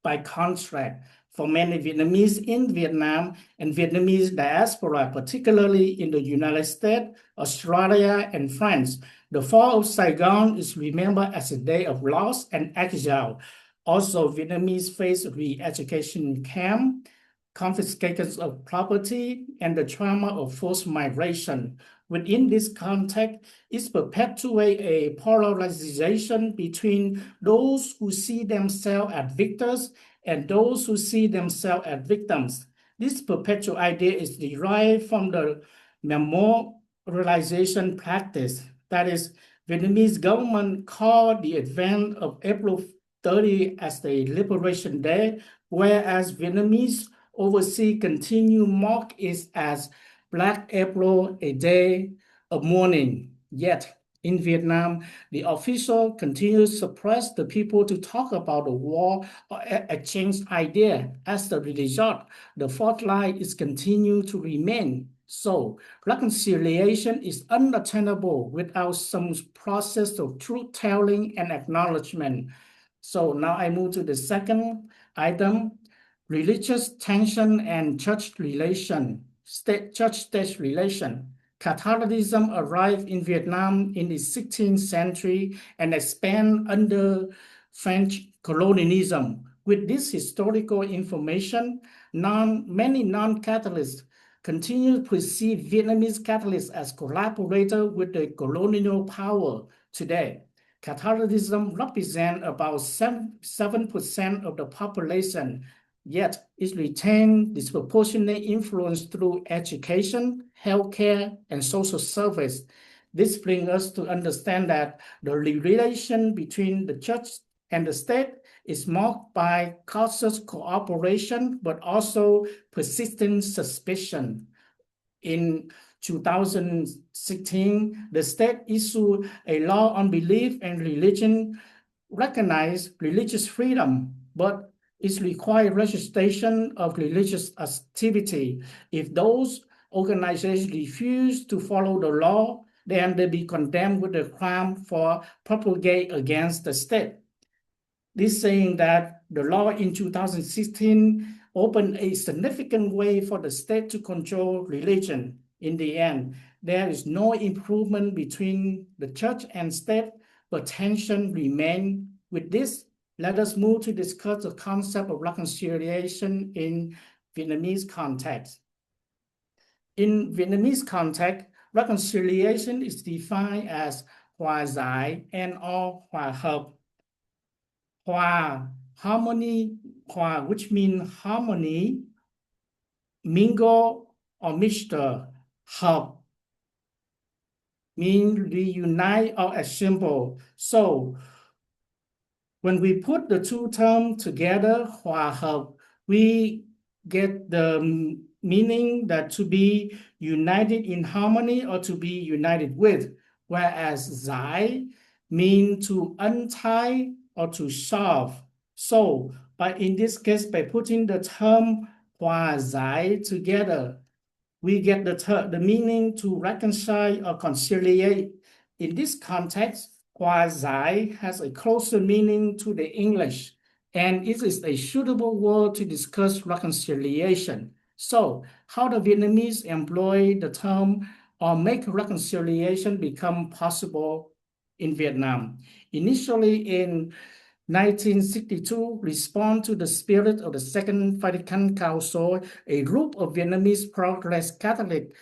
By contrast, for many Vietnamese in Vietnam and Vietnamese diaspora, particularly in the United States, Australia, and France, the fall of Saigon is remembered as a day of loss and exile. Also, Vietnamese face re-education camp, confiscations of property, and the trauma of forced migration. Within this context, it perpetuates a polarization between those who see themselves as victors and those who see themselves as victims. This perpetual idea is derived from the memorialization practice. That is, Vietnamese government called the event of April 30 as the Liberation Day, whereas Vietnamese overseas continue mark it as Black April, a day of mourning. Yet, in Vietnam, the official continues to suppress the people to talk about the war or exchange ideas. As a result, the fault line is continued to remain. So, reconciliation is unattainable without some process of truth-telling and acknowledgement. So now I move to the second item, religious tension and church relation, church-state relation. Catholicism arrived in Vietnam in the 16th century and expanded under French colonialism. With this historical information, many non-Catholics continue to perceive Vietnamese Catholics as collaborators with the colonial power today. Catholicism represents about 7% of the population, yet it retains disproportionate influence through education, healthcare, and social service. This brings us to understand that the relation between the church and the state is marked by cautious cooperation, but also persistent suspicion. In 2016, the state issued a law on belief and religion, recognized religious freedom, but it requires registration of religious activity. If those organizations refuse to follow the law, then they be condemned with a crime for propagate against the state. This saying that the law in 2016 opened a significant way for the state to control religion. In the end, there is no improvement between the church and state, but tension remains. With this, let us move to discuss the concept of reconciliation in Vietnamese context. In Vietnamese context, reconciliation is defined as hòa giải and or hòa hợp. Hòa, harmony, hòa, which means harmony, mingle or mixture. Hợp mean reunite or assemble. So when we put the two terms together, hòa hợp, we get the meaning that to be united in harmony or to be united with, whereas giải mean to untie or to solve. So, but in this case, by putting the term hòa giải together, we get the meaning to reconcile or conciliate. In this context, hòa giải has a closer meaning to the English, and it is a suitable word to discuss reconciliation. So, how the Vietnamese employ the term or make reconciliation become possible in Vietnam? Initially in 1962, respond to the spirit of the Second Vatican Council, a group of Vietnamese Progress Catholic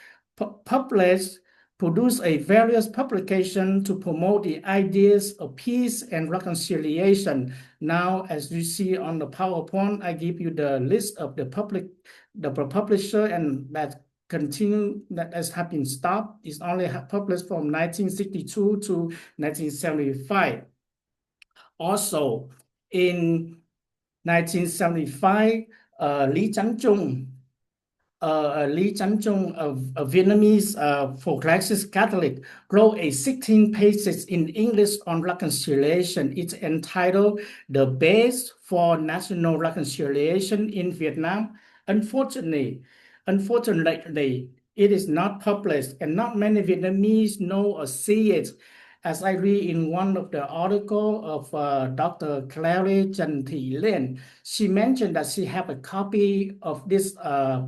produced a various publication to promote the ideas of peace and reconciliation. Now, as you see on the PowerPoint, I give you the list of the publisher, and that continue that has been stopped. It's only published from 1962 to 1975. Also, in 1975, Lý Chánh Trung, a Vietnamese progressive Catholic, wrote a 16 pages in English on reconciliation. It's entitled "The Base for National Reconciliation in Vietnam." Unfortunately, it is not published, and not many Vietnamese know or see it. As I read in one of the articles of Dr. Clary Trần Thị Liên, she mentioned that she have a copy of this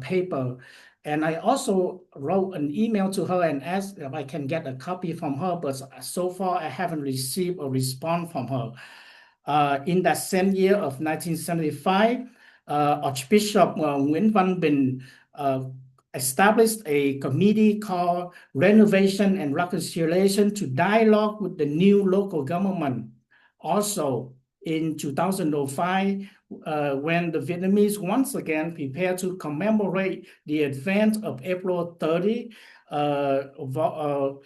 paper. And I also wrote an email to her and asked if I can get a copy from her, but so far I haven't received a response from her. In that same year of 1975, Archbishop Nguyễn Văn Bình established a committee called Renovation and Reconciliation to dialogue with the new local government. Also, in 2005, when the Vietnamese once again prepared to commemorate the event of April 30, Võ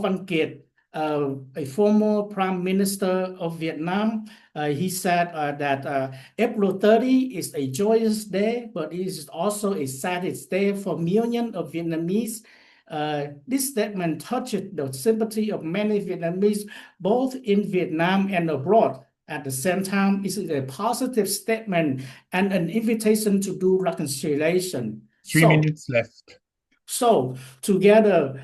Văn Kiệt, a former Prime Minister of Vietnam, he said that April 30 is a joyous day, but it is also a saddest day for millions of Vietnamese. This statement touched the sympathy of many Vietnamese, both in Vietnam and abroad. At the same time, it is a positive statement and an invitation to do reconciliation. 3 minutes left. So together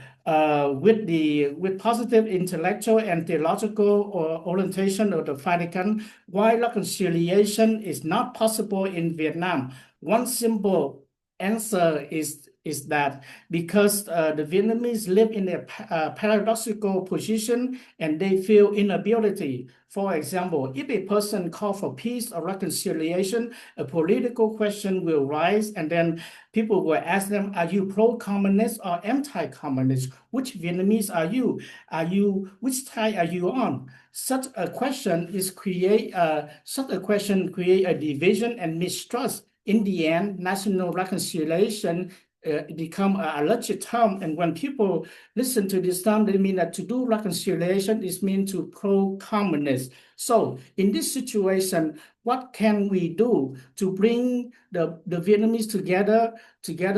with positive intellectual and theological orientation of the Vatican, why reconciliation is not possible in Vietnam? One simple answer is that because the Vietnamese live in a paradoxical position and they feel inability. For example, if a person calls for peace or reconciliation, a political question will rise, and then people will ask them, are you pro-communist or anti-communist? Which Vietnamese are you? Which side are you on? Such a question create a division and mistrust. In the end, national reconciliation become a legit term, and when people listen to this term, they mean that to do reconciliation is mean to pro-communist. So in this situation, what can we do to bring the Vietnamese together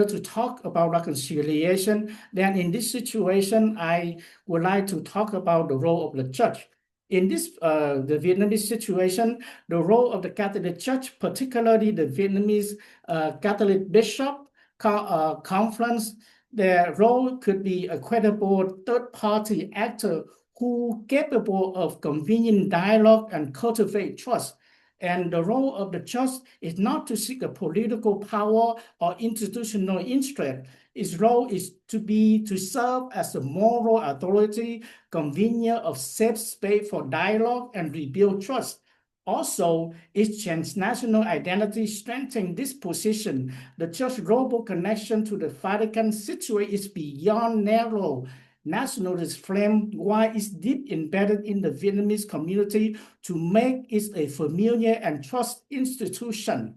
to talk about reconciliation? Then in this situation, I would like to talk about the role of the church. In this, the Vietnamese situation, the role of the Catholic Church, particularly the Vietnamese Catholic Bishop Conference, their role could be a credible third-party actor who capable of convening dialogue and cultivate trust. And the role of the church is not to seek a political power or institutional interest. Its role is to serve as a moral authority, convener of safe space for dialogue and rebuild trust. Also, its transnational identity strengthens this position. The church's global connection to the Vatican situation is beyond narrow nationalist flame, while it's deep embedded in the Vietnamese community to make it a familiar and trust institution.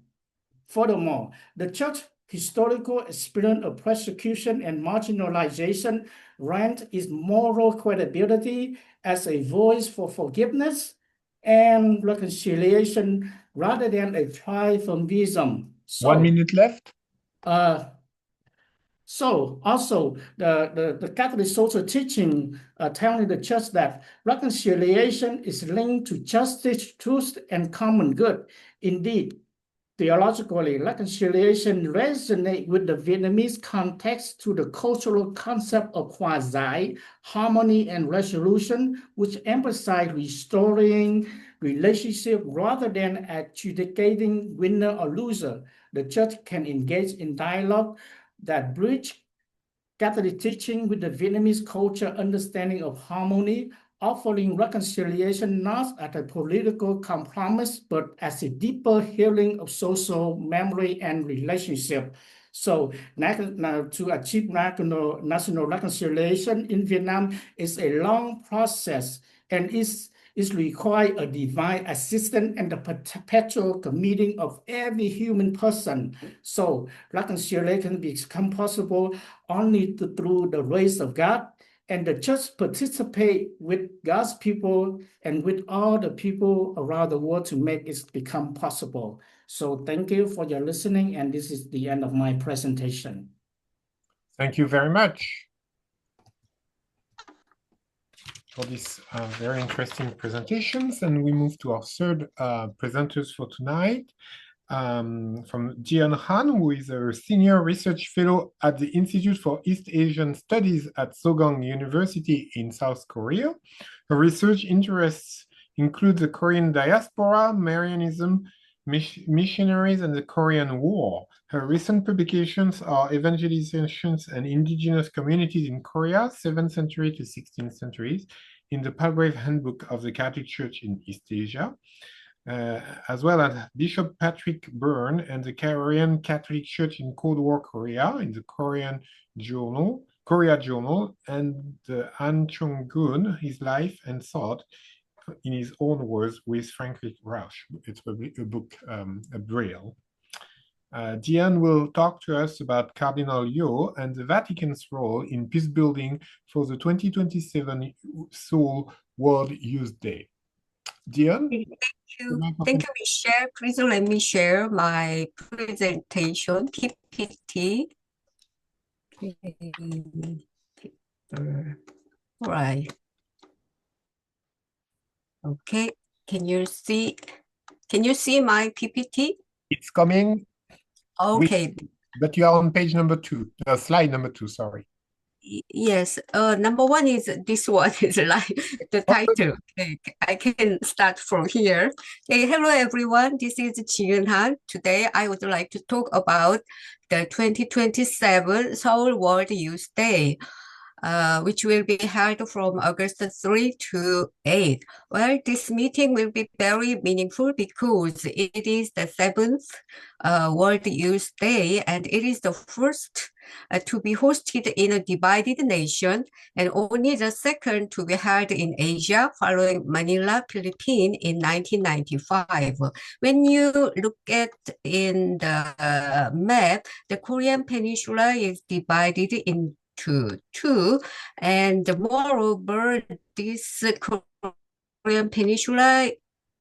Furthermore, the church historical experience of persecution and marginalization rent its moral credibility as a voice for forgiveness and reconciliation rather than a triumphalism. 1 minute left. So also the Catholic social teaching telling the church that reconciliation is linked to justice, truth, and common good. Indeed, theologically, reconciliation resonates with the Vietnamese context to the cultural concept of hòa giải, harmony, and resolution, which emphasize restoring relationship rather than adjudicating winner or loser. The church can engage in dialogue that bridge Catholic teaching with the Vietnamese culture understanding of harmony, offering reconciliation not as a political compromise, but as a deeper healing of social memory and relationship. So now to achieve national reconciliation in Vietnam is a long process and is require a divine assistance and the perpetual committing of every human person. So reconciliation becomes possible only through the grace of God, and the church participate with God's people and with all the people around the world to make it become possible. So thank you for your listening, and this is the end of my presentation. Thank you very much for these very interesting presentations. And we move to our third presenters for tonight. From Jian Han, who is a senior research fellow at the Institute for East Asian Studies at Sogang University in South Korea. Her research interests include the Korean diaspora, Marianism, missionaries, and the Korean War. Her recent publications are Evangelizations and Indigenous Communities in Korea, 7th century to 16th centuries, in the Palgrave Handbook of the Catholic Church in East Asia, as well as Bishop Patrick Byrne and the Korean Catholic Church in Cold War Korea in the Korea Journal, and Han Chung-gun, His Life and Thought, in his own words, with Franklin Rauch. It's a book, a Braille. Diane will talk to us about Cardinal Yo and the Vatican's role in peace building for the 2027 Seoul World Youth Day. Diane? Thank you, Michelle. Please let me share my presentation, PPT. Right. Okay, can you see my PPT? It's coming. Okay. But you are on page number 2, slide number 2, sorry. Yes, number 1 is this one is like the title. Okay, I can start from here. Okay, hello everyone, this is Jian Han. Today I would like to talk about the 2027 Seoul World Youth Day, which will be held from August 3 to 8. Well, this meeting will be very meaningful because it is the 7th World Youth Day, and it is the first to be hosted in a divided nation, and only the second to be held in Asia, following Manila, Philippines in 1995. When you look at in the map, the Korean Peninsula is divided into 2, and moreover, this Korean Peninsula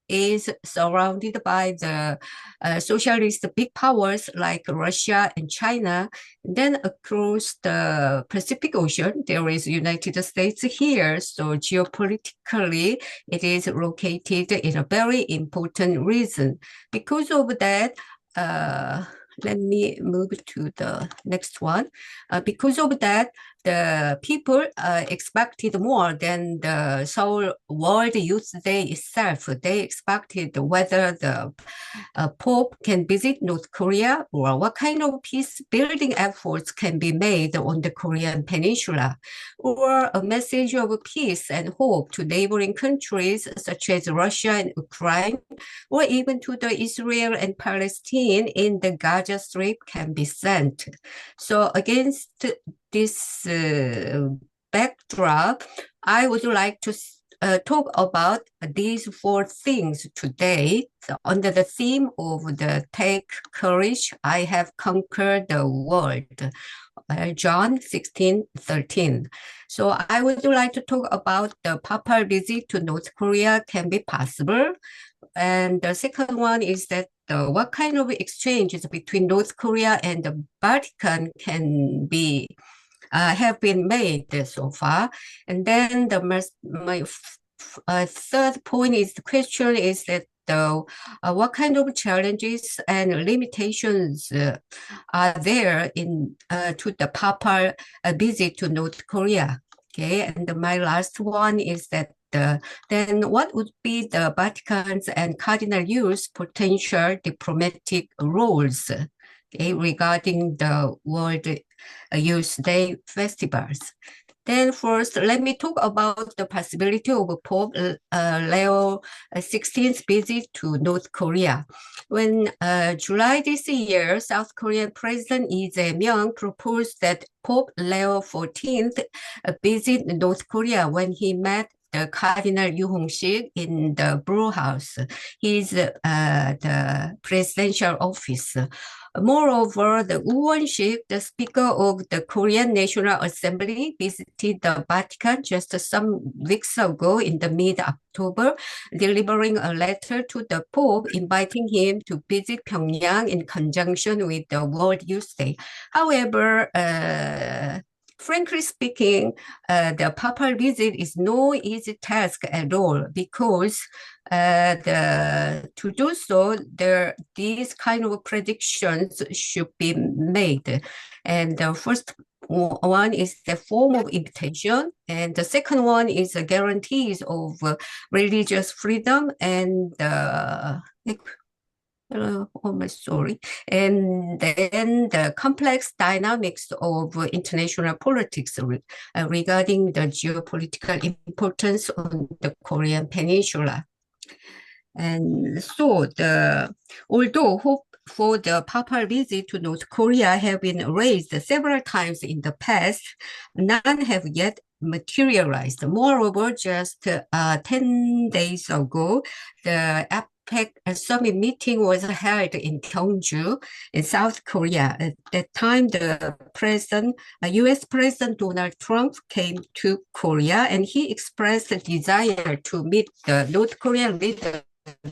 is surrounded by the socialist big powers like Russia and China. Then across the Pacific Ocean, there is United States here. So geopolitically, it is located in a very important region. Because of that, let me move to the next one. Because of that, the people expected more than the Seoul World Youth Day itself. They expected whether the Pope can visit North Korea or what kind of peace-building efforts can be made on the Korean Peninsula, or a message of peace and hope to neighboring countries such as Russia and Ukraine, or even to the Israel and Palestine in the Gaza Strip can be sent. So against this backdrop, I would like to talk about these four things today. So under the theme of the Take Courage, I have conquered the world. John 16:13. So I would like to talk about the papal visit to North Korea can be possible. And the second one is that what kind of exchanges between North Korea and the Vatican can be have been made so far. And then my third point is the question is that what kind of challenges and limitations are there in to the papal visit to North Korea? Okay, and my last one is that then what would be the Vatican's and Cardinal Yu's potential diplomatic roles, okay, regarding the World Youth Day festivals? Then first, let me talk about the possibility of Pope Leo XVI's visit to North Korea. When July this year, South Korean President Lee Jae-myung proposed that Pope Leo XIV visit North Korea when he met the Cardinal Yu Hong-sik in the Brew House, his the presidential office. Moreover, the Woo Won-sik, the Speaker of the Korean National Assembly, visited the Vatican just some weeks ago in the mid-October, delivering a letter to the Pope inviting him to visit Pyongyang in conjunction with the World Youth Day. However, frankly speaking, the papal visit is no easy task at all because to do so, these kind of predictions should be made. And the first one is the form of invitation, and the second one is the guarantees of religious freedom and and then the complex dynamics of international politics regarding the geopolitical importance on the Korean Peninsula. And so although hope for the papal visit to North Korea have been raised several times in the past, none have yet materialized. Moreover, just 10 days ago, the APEC summit meeting was held in Gyeongju in South Korea. At that time, the US President Donald Trump came to Korea and he expressed a desire to meet the North Korean leader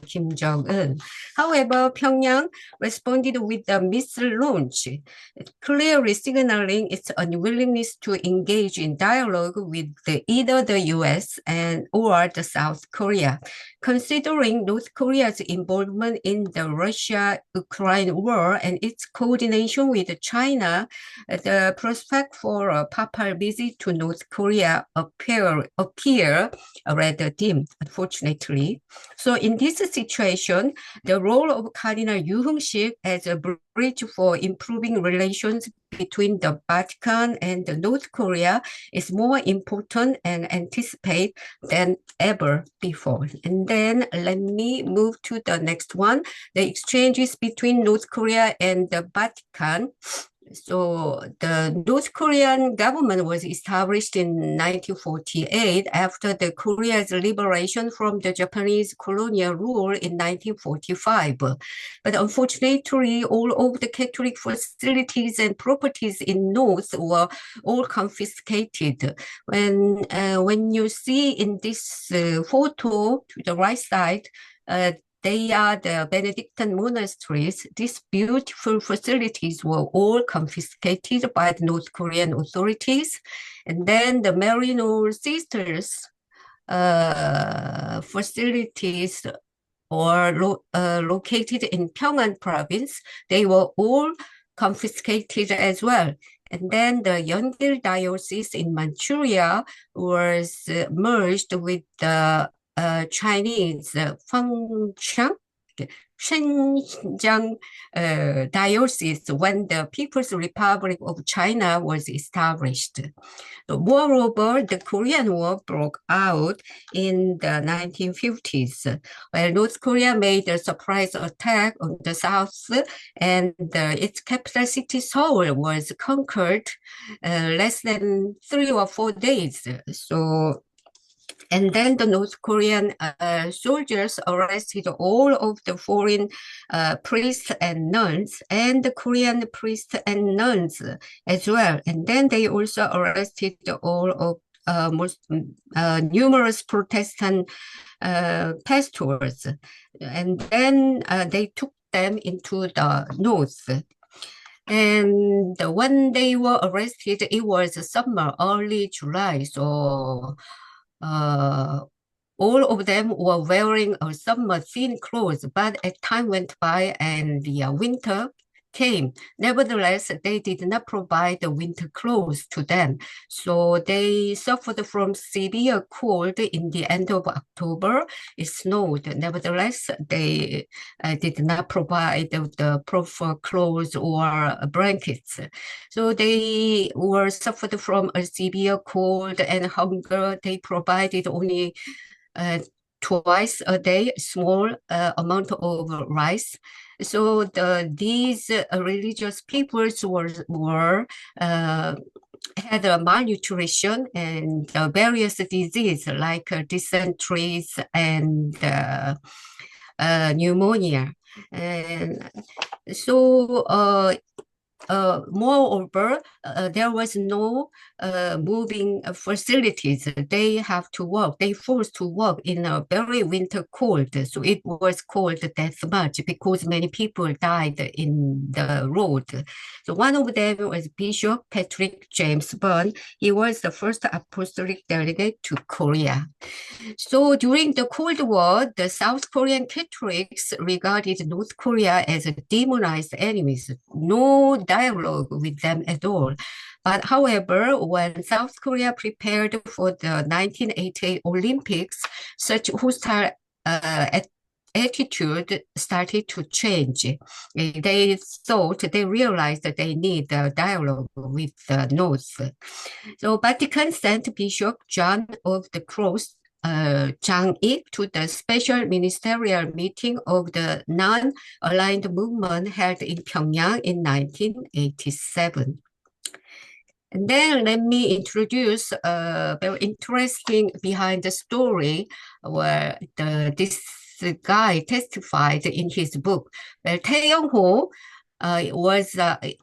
Kim Jong-un. However, Pyongyang responded with a missile launch, clearly signaling its unwillingness to engage in dialogue with either the US or the South Korea. Considering North Korea's involvement in the Russia-Ukraine war and its coordination with China, the prospect for a papal visit to North Korea appear rather dim, unfortunately. So in this situation, the role of Cardinal Yu Hong-sik as a bridge for improving relations between the Vatican and North Korea is more important and anticipated than ever before. And then let me move to the next one, the exchanges between North Korea and the Vatican. So the North Korean government was established in 1948 after the Korea's liberation from the Japanese colonial rule in 1945. But unfortunately, all of the Catholic facilities and properties in North were all confiscated. When you see in this photo to the right side, they are the Benedictine monasteries. These beautiful facilities were all confiscated by the North Korean authorities. And then the Maryknoll Sisters facilities are located in Pyongan province. They were all confiscated as well. And then the Yeongil Diocese in Manchuria was merged with the Chinese Shenzhen Diocese when the People's Republic of China was established. Moreover, the Korean War broke out in the 1950s, where North Korea made a surprise attack on the South, and its capital city, Seoul, was conquered less than 3 or 4 days. So And then the North Korean soldiers arrested all of the foreign priests and nuns, and the Korean priests and nuns as well. And then they also arrested all of numerous Protestant pastors. And then they took them into the north. And when they were arrested, it was summer, early July. So all of them were wearing summer thin clothes, but as time went by and the winter came, nevertheless, they did not provide the winter clothes to them. So they suffered from severe cold in the end of October. It snowed. Nevertheless, they did not provide the proper clothes or blankets. So they were suffered from a severe cold and hunger. They provided only twice a day, small amount of rice. So these religious peoples were had a malnutrition and various diseases like dysenteries and pneumonia. And so moreover, there was no moving facilities. They have to work. They forced to work in a very winter cold. So it was called death march because many people died in the road. So one of them was Bishop Patrick James Byrne. He was the first apostolic delegate to Korea. So during the Cold War, the South Korean Catholics regarded North Korea as a demonized enemies. No dialogue with them at all. But however, when South Korea prepared for the 1988 Olympics, such hostile attitude started to change. They realized that they need a dialogue with the North. So Vatican sent Bishop John of the Cross Jang Ik to the special ministerial meeting of the non-aligned movement held in Pyongyang in 1987. And then let me introduce a very interesting behind the story where this guy testified in his book. Well, Tae Yong-ho was a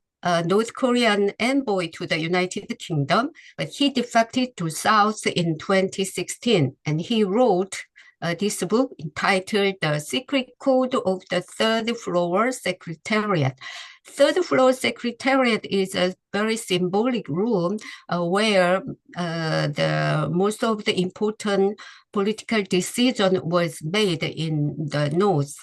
North Korean envoy to the United Kingdom, but he defected to South in 2016, and he wrote this book entitled The Secret Code of the Third Floor Secretariat. Third floor secretariat is a very symbolic room where most of the important political decision was made in the North.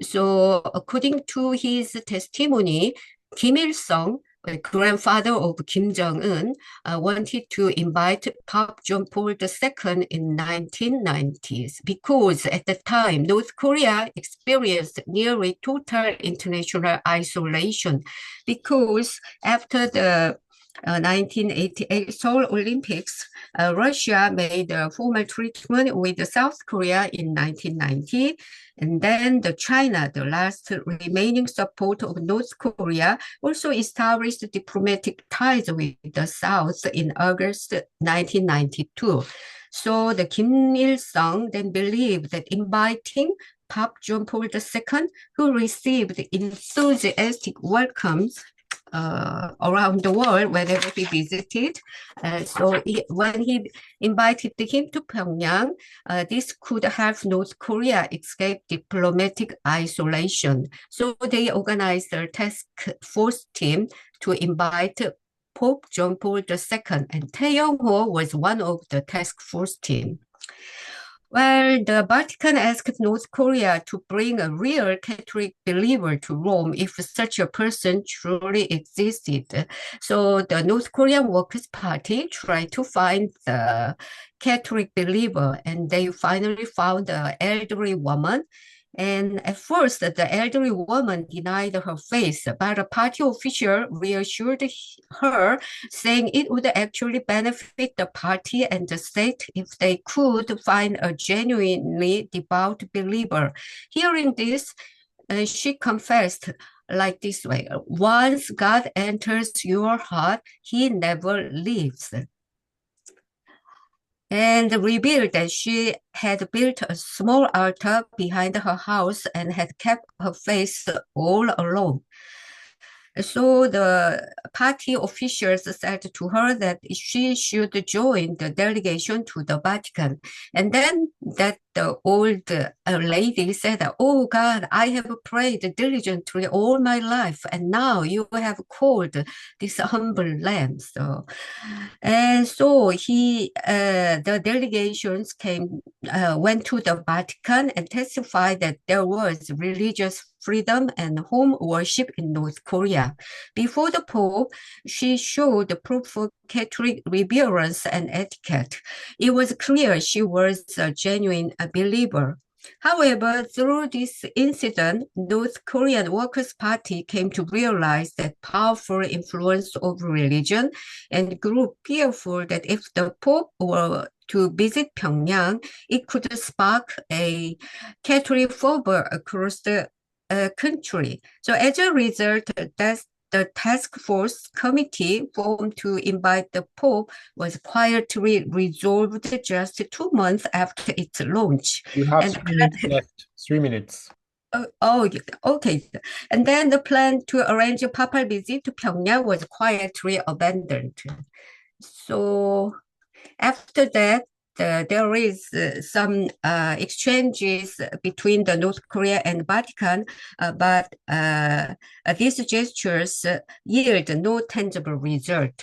So according to his testimony, Kim Il-sung, the grandfather of Kim Jong-un, wanted to invite Pope John Paul II in 1990s because at the time, North Korea experienced nearly total international isolation because after the 1988 Seoul Olympics, Russia made a formal treatment with South Korea in 1990. And then China, the last remaining support of North Korea, also established diplomatic ties with the South in August 1992. So the Kim Il-sung then believed that inviting Pope John Paul II, who received enthusiastic welcomes around the world whenever he visited. When he invited him to Pyongyang, this could help North Korea escape diplomatic isolation. So they organized a task force team to invite Pope John Paul II, and Tae Yong-ho was one of the task force team. Well, the Vatican asked North Korea to bring a real Catholic believer to Rome if such a person truly existed. So the North Korean Workers' Party tried to find the Catholic believer, and they finally found an elderly woman. And at first, the elderly woman denied her faith, but a party official reassured her, saying it would actually benefit the party and the state if they could find a genuinely devout believer. Hearing this, she confessed like this way: once God enters your heart, he never leaves. and revealed that she had built a small altar behind her house and had kept her face all alone. So the party officials said to her that she should join the delegation to the Vatican. And then that the old lady said, "Oh God, I have prayed diligently all my life, and now you have called this humble lamb." So the delegations went to the Vatican and testified that there was religious freedom and home worship in North Korea. Before the Pope, she showed proof of Catholic reverence and etiquette. It was clear she was a genuine believer. However, through this incident, North Korean Workers' Party came to realize that powerful influence of religion and grew fearful that if the Pope were to visit Pyongyang, it could spark a Catholic fervor across the country. So as a result, the task force committee formed to invite the Pope was quietly resolved just 2 months after its launch. You have And 3 minutes left. 3 minutes. Okay. And then the plan to arrange a papal visit to Pyongyang was quietly abandoned. So after that, there is some exchanges between the North Korea and Vatican, but these gestures yield no tangible result.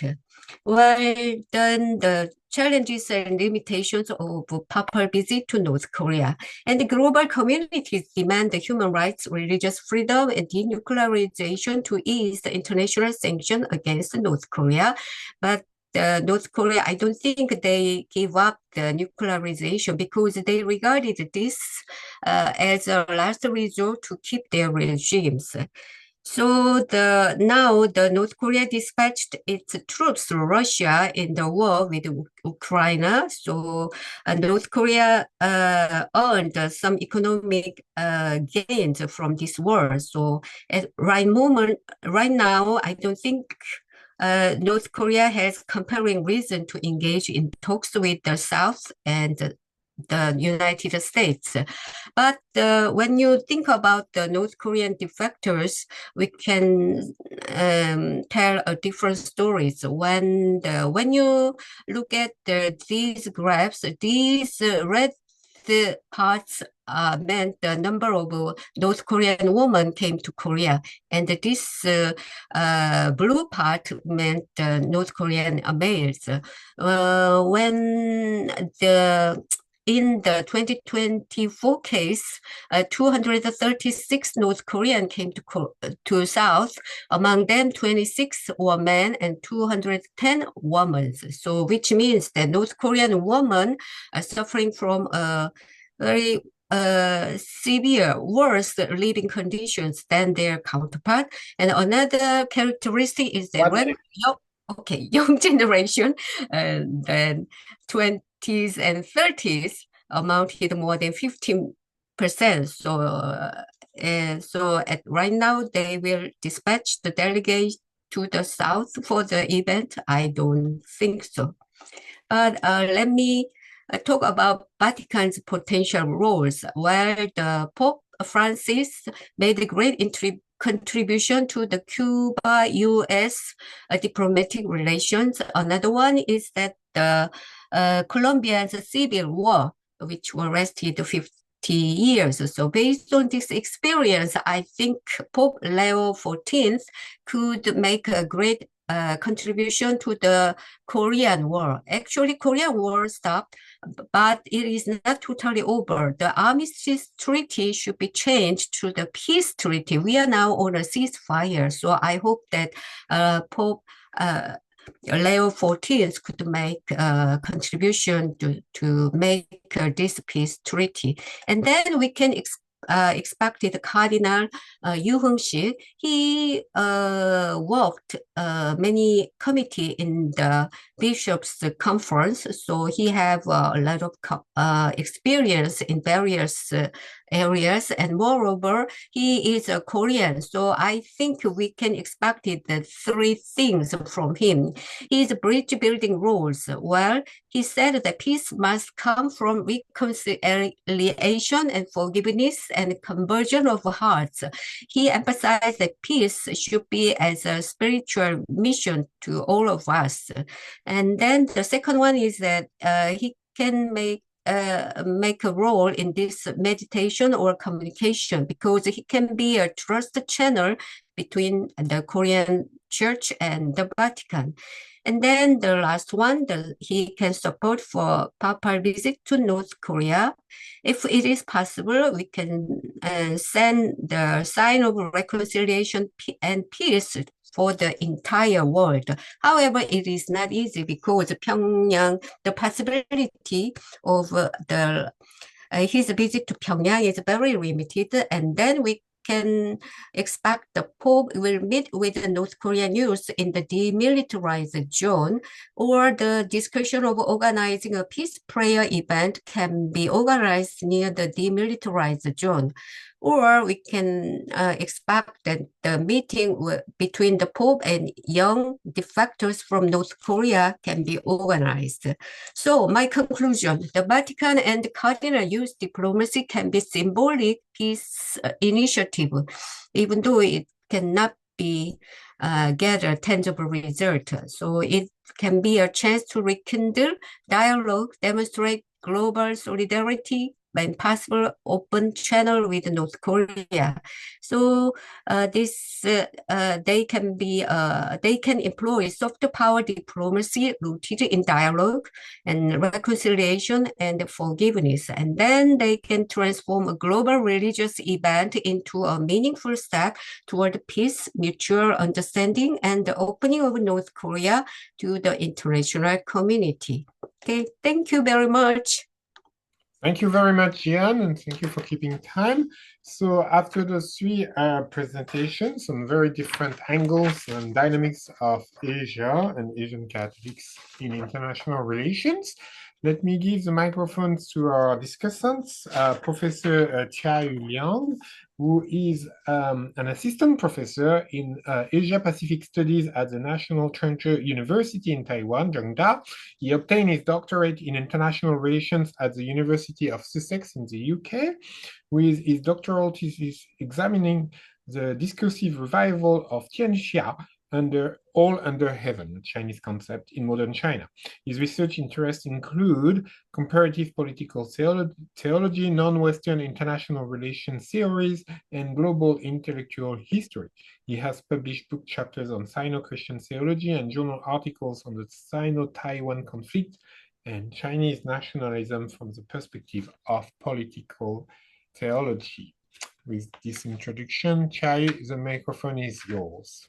Well, then the challenges and limitations of papal visit to North Korea and the global communities demand the human rights, religious freedom, and denuclearization to ease the international sanction against North Korea. But North Korea, I don't think they gave up the nuclearization because they regarded this as a last resort to keep their regimes. So now the North Korea dispatched its troops to Russia in the war with Ukraine. So North Korea earned some economic gains from this war. So right now, I don't think North Korea has compelling reason to engage in talks with the South and the United States. But when you think about the North Korean defectors, we can tell different stories. When you look at these graphs, these red parts meant the number of North Korean women came to Korea, and this blue part meant North Korean males. In the 2024 case, 236 North Korean came to South. Among them, 26 were men and 210 women. So, which means that North Korean women are suffering from very severe, worse living conditions than their counterpart. And another characteristic is that young generation, then 20s and 30s amounted more than 15%. So right now they will dispatch the delegate to the South for the event. I don't think so. But let me talk about Vatican's potential roles. While the Pope Francis made a great contribution to the Cuba-U.S. Diplomatic relations, another one is that the Colombian Civil War, which lasted 50 years. So based on this experience, I think Pope Leo XIV could make a great contribution to the Korean War. Actually, Korean War stopped, but it is not totally over. The Armistice Treaty should be changed to the Peace Treaty. We are now on a ceasefire, so I hope that Pope Leo XIV could make a contribution to make this peace treaty. And then we can expected Cardinal Yu Heng-sik. He worked many committee in the bishops' conference, so he have a lot of experience in various areas. And moreover, he is a Korean, so I think we can expect the three things from him. His bridge building roles. Well, he said that peace must come from reconciliation and forgiveness and conversion of hearts. He emphasized that peace should be as a spiritual mission to all of us. And then the second one is that he can make a role in this meditation or communication because he can be a trust channel between the Korean Church and the Vatican. And then the last one, he can support for papal visit to North Korea. If it is possible, we can send the sign of reconciliation and peace for the entire world. However, it is not easy because Pyongyang, the possibility of his visit to Pyongyang is very limited, and then we can expect the Pope will meet with the North Korean youth in the demilitarized zone, or the discussion of organizing a peace prayer event can be organized near the demilitarized zone. Or we can expect that the meeting between the Pope and young defectors from North Korea can be organized. So my conclusion, the Vatican and Cardinal Youth diplomacy can be symbolic peace initiative, even though it cannot be get a tangible result. So it can be a chance to rekindle dialogue, demonstrate global solidarity, and possible open channel with North Korea. So they can employ soft power diplomacy rooted in dialogue and reconciliation and forgiveness. And then they can transform a global religious event into a meaningful step toward peace, mutual understanding, and the opening of North Korea to the international community. Okay, thank you very much. Thank you very much, Jian, and thank you for keeping time. So after the three presentations on very different angles and dynamics of Asia and Asian Catholics in international relations, let me give the microphone to our discussants, Professor Chia-Yu Liang, who is an assistant professor in Asia-Pacific Studies at the National Chengchi University in Taiwan, Zhengda. He obtained his doctorate in international relations at the University of Sussex in the UK, with his doctoral thesis examining the discursive revival of Tianxia under heaven, a Chinese concept in modern China. His research interests include comparative political theology, non-Western international relations theories, and global intellectual history. He has published book chapters on Sino-Christian theology and journal articles on the Sino-Taiwan conflict and Chinese nationalism from the perspective of political theology. With this introduction, Chai, the microphone is yours.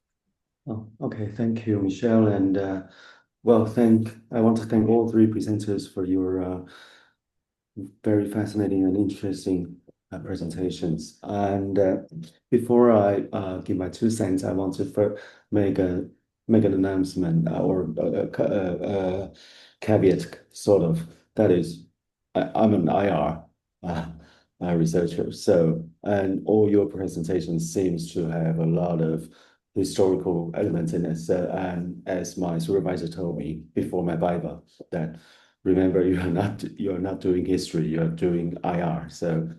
Oh, okay, thank you, Michelle, and well, I want to thank all three presenters for your very fascinating and interesting presentations. And before I give my 2 cents, I want to first make an announcement or a caveat, sort of. That is, I'm an IR researcher, and all your presentations seems to have a lot of historical elements in it. And as my supervisor told me before my Viva, that remember, you are not doing history, you are doing IR. So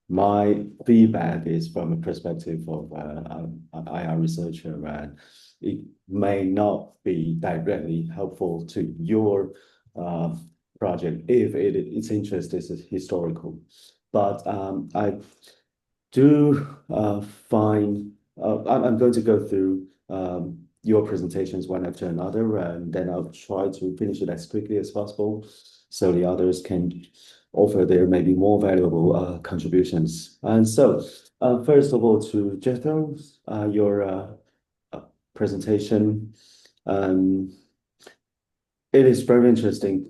my feedback is from a perspective of an IR researcher, and it may not be directly helpful to your project if its interest is historical. But I do find I'm going to go through your presentations one after another, and then I'll try to finish it as quickly as possible so the others can offer their maybe more valuable contributions. And so, first of all, to Jethro, your presentation, it is very interesting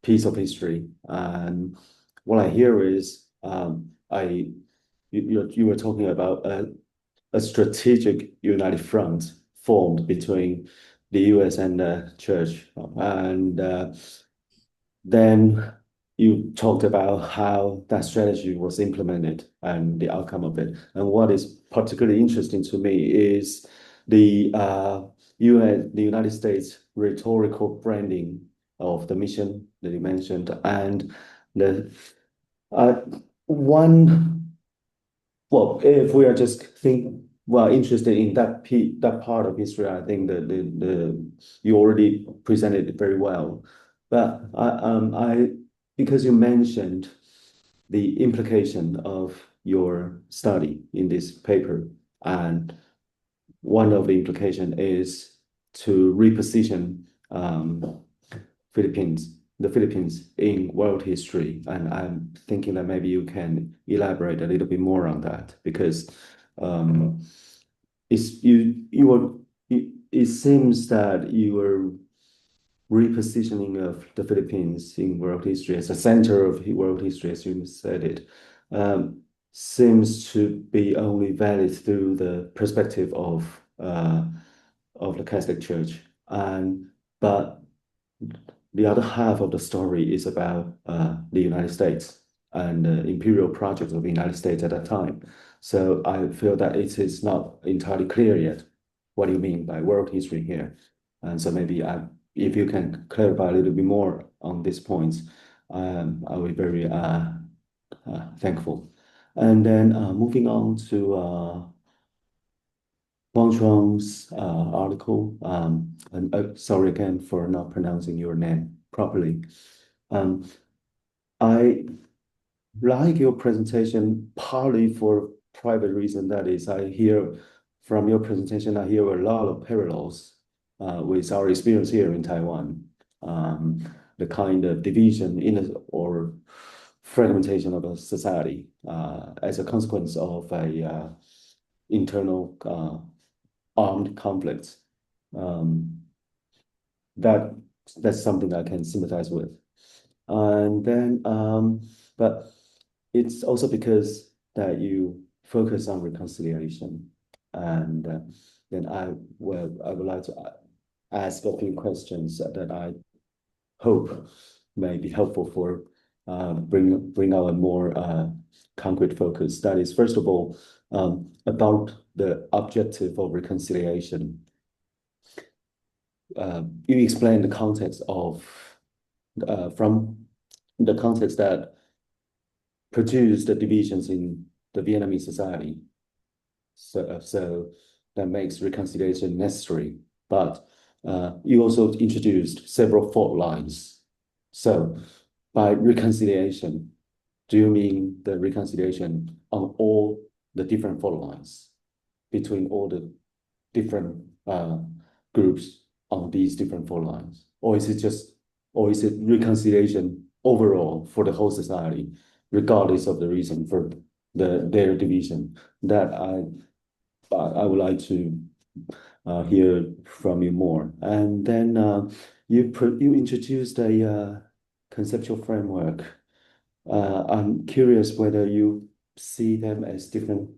piece of history. And what I hear is you were talking about a strategic united front formed between the US and the church. And then you talked about how that strategy was implemented and the outcome of it. And what is particularly interesting to me is the United States rhetorical branding of the mission that you mentioned, and the if we are just interested in that part of history, I think that you already presented it very well. But because you mentioned the implication of your study in this paper, and one of the implication is to reposition the Philippines in world history, and I'm thinking that maybe you can elaborate a little bit more on that, because it seems that you were repositioning of the Philippines in world history as a center of world history, as you said it, seems to be only valid through the perspective of the Catholic Church, but the other half of the story is about the United States and the imperial projects of the United States at that time. So I feel that it is not entirely clear yet what do you mean by world history here. And so maybe if you can clarify a little bit more on these points, I will be very thankful. And then moving on to Wang Chuang's article, and sorry again for not pronouncing your name properly. I like your presentation partly for private reason. That is, I hear from your presentation, I hear a lot of parallels with our experience here in Taiwan. The kind of division or fragmentation of a society as a consequence of a internal armed conflicts. That's something I can sympathize with. And then, but it's also because that you focus on reconciliation. And then I would like to ask a few questions that I hope may be helpful for bring out a more concrete focus. That is, first of all, about the objective of reconciliation. You explained the context from the context that produced the divisions in the Vietnamese society. So that makes reconciliation necessary. But you also introduced several fault lines. So by reconciliation, do you mean the reconciliation on all the different fault lines between all the different groups on these different fault lines? Or is it reconciliation overall for the whole society, regardless of the reason for their division? That I would like to hear from you more. And then you introduced a conceptual framework. I'm curious whether you see them as different,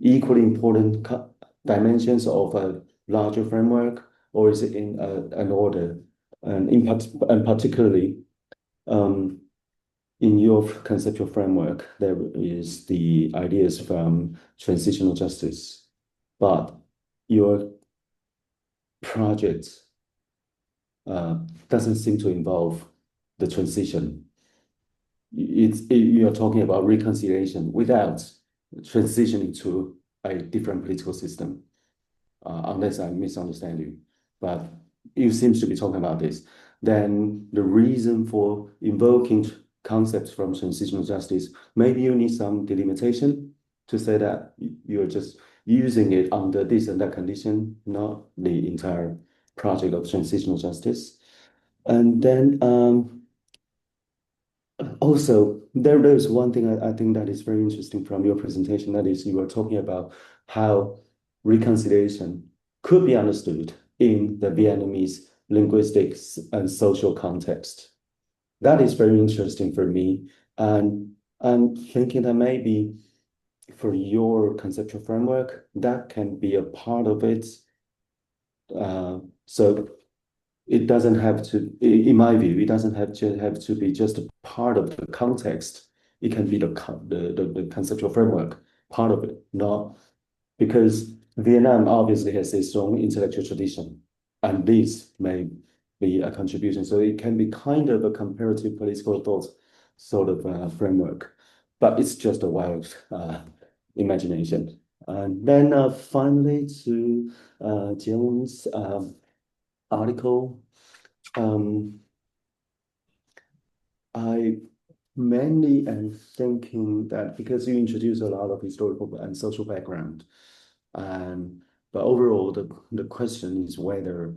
equally important dimensions of a larger framework, or is it in an order? And particularly, in your conceptual framework, there is the ideas from transitional justice, but your project doesn't seem to involve the transition. You're talking about reconciliation without transitioning to a different political system, unless I misunderstand you. But you seem to be talking about this. Then the reason for invoking concepts from transitional justice, maybe you need some delimitation to say that you're just using it under this and that condition, not the entire project of transitional justice. And then also, there's one thing I think that is very interesting from your presentation, that is you were talking about how reconciliation could be understood in the Vietnamese linguistic and social context. That is very interesting for me. And I'm thinking that maybe for your conceptual framework, that can be a part of it. So it doesn't have to, in my view, it doesn't have to be just a part of the context. It can be the conceptual framework, part of it, not because Vietnam obviously has a strong intellectual tradition, and this may be a contribution. So it can be kind of a comparative political thought sort of framework, but it's just a wild imagination. And then finally to Jones' article, I mainly am thinking that because you introduce a lot of historical and social background, but overall the question is whether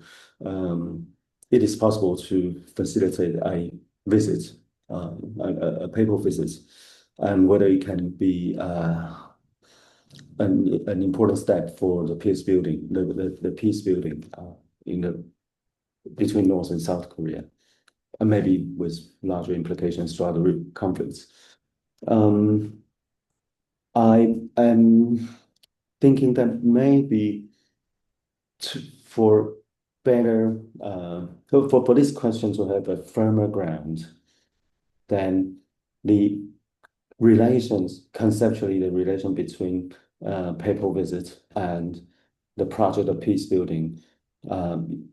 it is possible to facilitate a visit, a papal visit, and whether it can be an important step for the peace building, the peace building between North and South Korea, and maybe with larger implications to other conflicts. I am thinking that maybe for better for this question to have a firmer ground, then the relations, conceptually, the relation between papal visit and the project of peace building,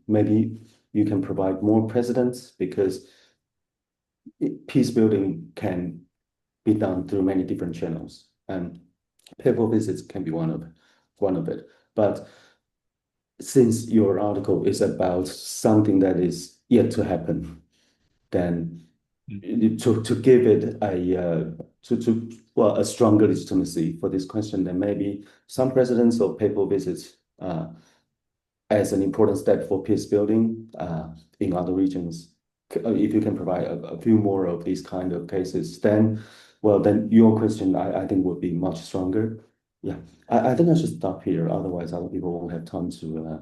maybe you can provide more precedents because peace building can be done through many different channels, and papal visits can be one of it. But since your article is about something that is yet to happen, then to give it a stronger legitimacy for this question, then maybe some precedents of papal visits as an important step for peace building in other regions. If you can provide a few more of these kind of cases, then your question I think would be much stronger. Yeah, I think I should stop here. Otherwise, other people won't have time to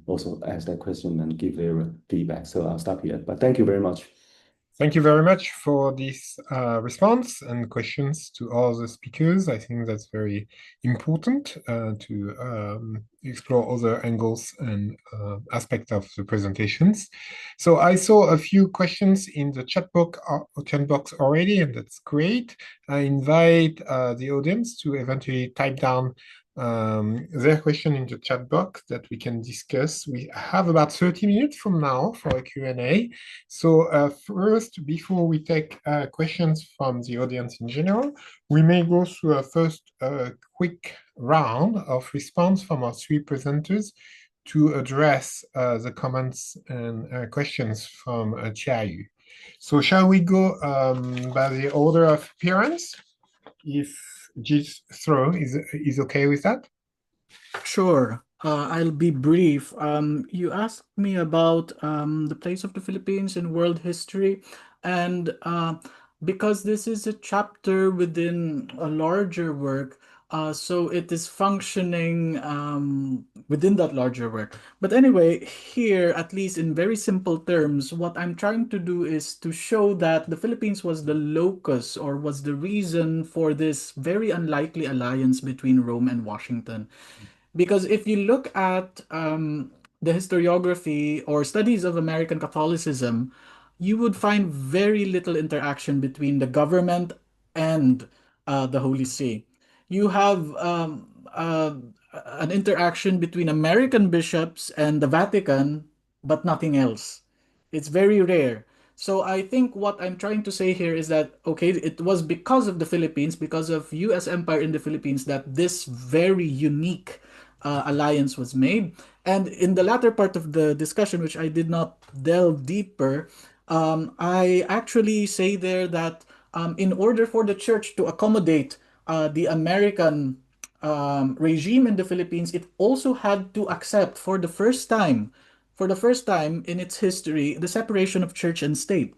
also ask that question and give their feedback. So I'll stop here. But thank you very much. Thank you very much for this response and questions to all the speakers. I think that's very important to explore other angles and aspects of the presentations. So I saw a few questions in the chat box already, and that's great. I invite the audience to eventually type down their question in the chat box that we can discuss. We have about 30 minutes from now for a Q&A. So first, before we take questions from the audience in general, we may go through a first quick round of response from our three presenters to address the comments and questions from Chiayu. So shall we go by the order of appearance? If Jithro is okay with that? Sure. I'll be brief. You asked me about the place of the Philippines in world history, and because this is a chapter within a larger work, so it is functioning within that larger work. But anyway, here, at least in very simple terms, what I'm trying to do is to show that the Philippines was the locus or was the reason for this very unlikely alliance between Rome and Washington. Because if you look at the historiography or studies of American Catholicism, you would find very little interaction between the government and the Holy See. You have an interaction between American bishops and the Vatican, but nothing else. It's very rare. So I think what I'm trying to say here is that, okay, it was because of the Philippines, because of US empire in the Philippines, that this very unique alliance was made. And in the latter part of the discussion, which I did not delve deeper, I actually say there that in order for the church to accommodate the American regime in the Philippines, it also had to accept for the first time in its history, the separation of church and state.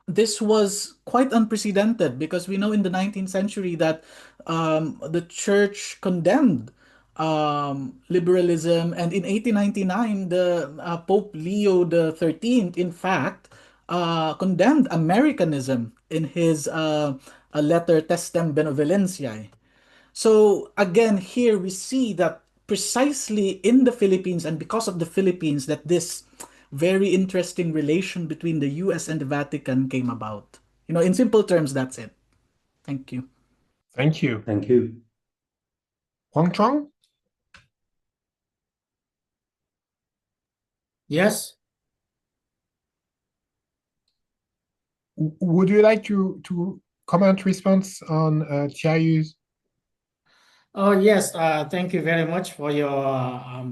This was quite unprecedented because we know in the 19th century that the church condemned liberalism, and in 1899, the Pope Leo the 13th, in fact, condemned Americanism in his a letter Testem Benevolentiae. So again, here we see that precisely in the Philippines and because of the Philippines that this very interesting relation between the US and the Vatican came about. In simple terms, that's it. Thank you. Thank you. Thank you. Huang Chong? Yes. Would you like to comment response on Chiayu's? Oh, yes. Thank you very much for your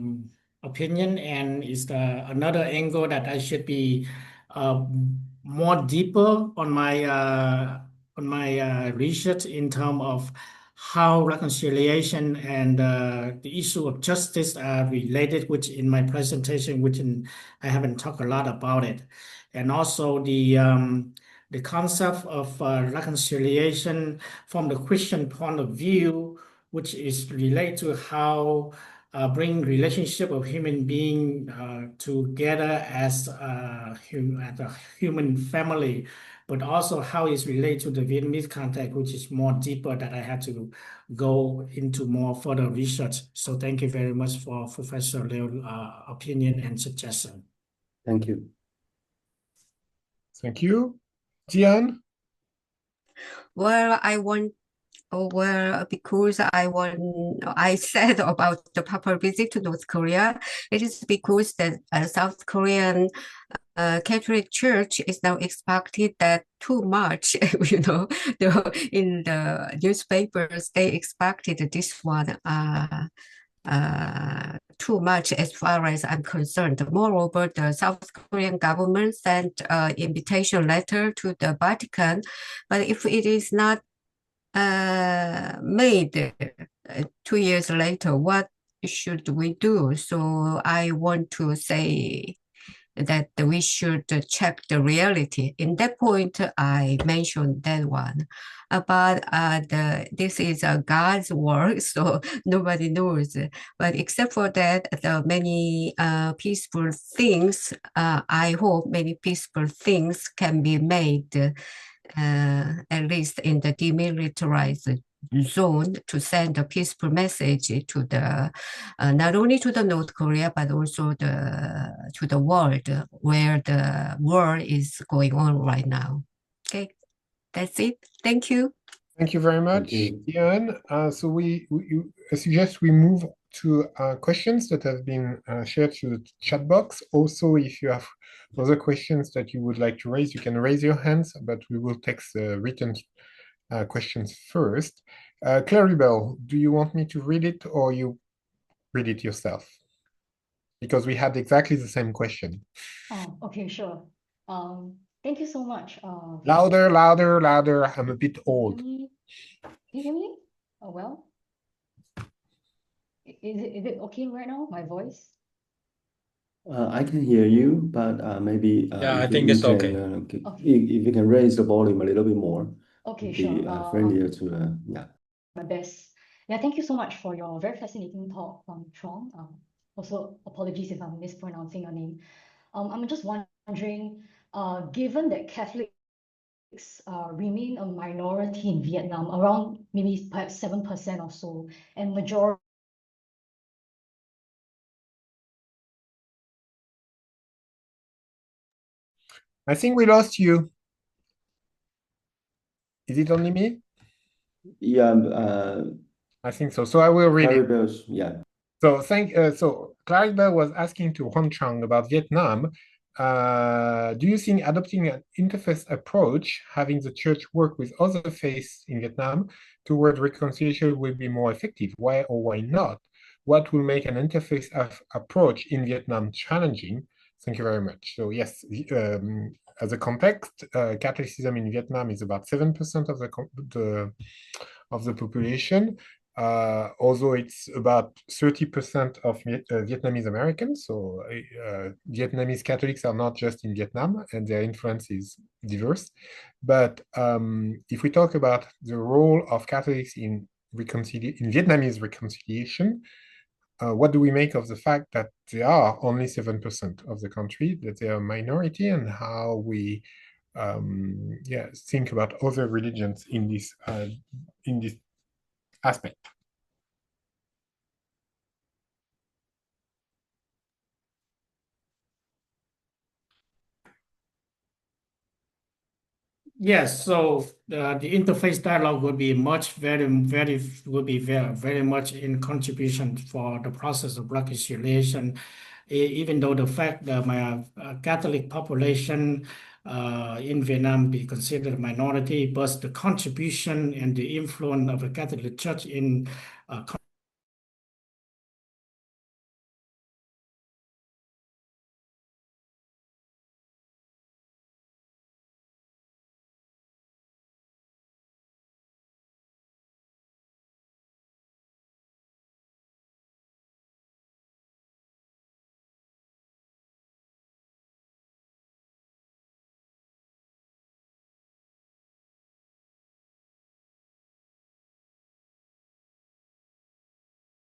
opinion. And it's another angle that I should be more deeper on my research in terms of how reconciliation and the issue of justice are related, which in my presentation, I haven't talked a lot about it, and also the concept of reconciliation from the Christian point of view, which is related to how bring relationship of human being together as a human family, but also how it's related to the Vietnamese context, which is more deeper that I had to go into more further research. So thank you very much for Professor Liu's opinion and suggestion. Thank you. Thank you. Diane? Well, because I said about the papal visit to North Korea, it is because the South Korean Catholic Church is now expected that too much, in the newspapers, they expected this one too much as far as I'm concerned. Moreover, the South Korean government sent an invitation letter to the Vatican, but if it is not made 2 years later, what should we do? So I want to say that we should check the reality. In that point, I mentioned that one. But this is God's work, so nobody knows. But except for that, the many peaceful things, I hope many peaceful things can be made, at least in the demilitarized zone, to send a peaceful message to the not only to the North Korea but also to the world where the war is going on right now. Okay, that's it. Thank you. Thank you very much, you. Diane. So I suggest we move to questions that have been shared through the chat box. Also, if you have other questions that you would like to raise, you can raise your hands, but we will take the written questions first. Claribel, do you want me to read it or you read it yourself? Because we had exactly the same question. Oh, okay, sure. Thank you so much. Louder, louder, louder. I'm a bit old. Can you hear me? Oh, well. Is it okay right now, my voice? I can hear you, but maybe Yeah, I if think you it's okay. can, Okay. if you can raise the volume a little bit more, Okay, it'd sure. be friendlier to yeah. My best. Yeah, thank you so much for your very fascinating talk, Trong. Also, apologies if I'm mispronouncing your name. I'm just wondering, given that Catholics remain a minority in Vietnam, around maybe perhaps 7% or so, and majority I think we lost you. Is it only me? Yeah, I think so. So I will read it. Claribel's, yeah. So Claribel was asking to Huang Chang about Vietnam. Do you think adopting an interfaith approach, having the church work with other faiths in Vietnam toward reconciliation will be more effective? Why or why not? What will make an interfaith approach in Vietnam challenging? Thank you very much. So yes, as a context, Catholicism in Vietnam is about 7% of the population. Although it's about 30% of Vietnamese Americans, so Vietnamese Catholics are not just in Vietnam, and their influence is diverse. But if we talk about the role of Catholics in Vietnamese reconciliation, what do we make of the fact that they are only 7% of the country, that they are a minority, and how we think about other religions in this aspect? Yes, so the interfaith dialogue would be very much in contribution for the process of reconciliation, even though the fact that my Catholic population in Vietnam be considered a minority, but the contribution and the influence of the Catholic Church in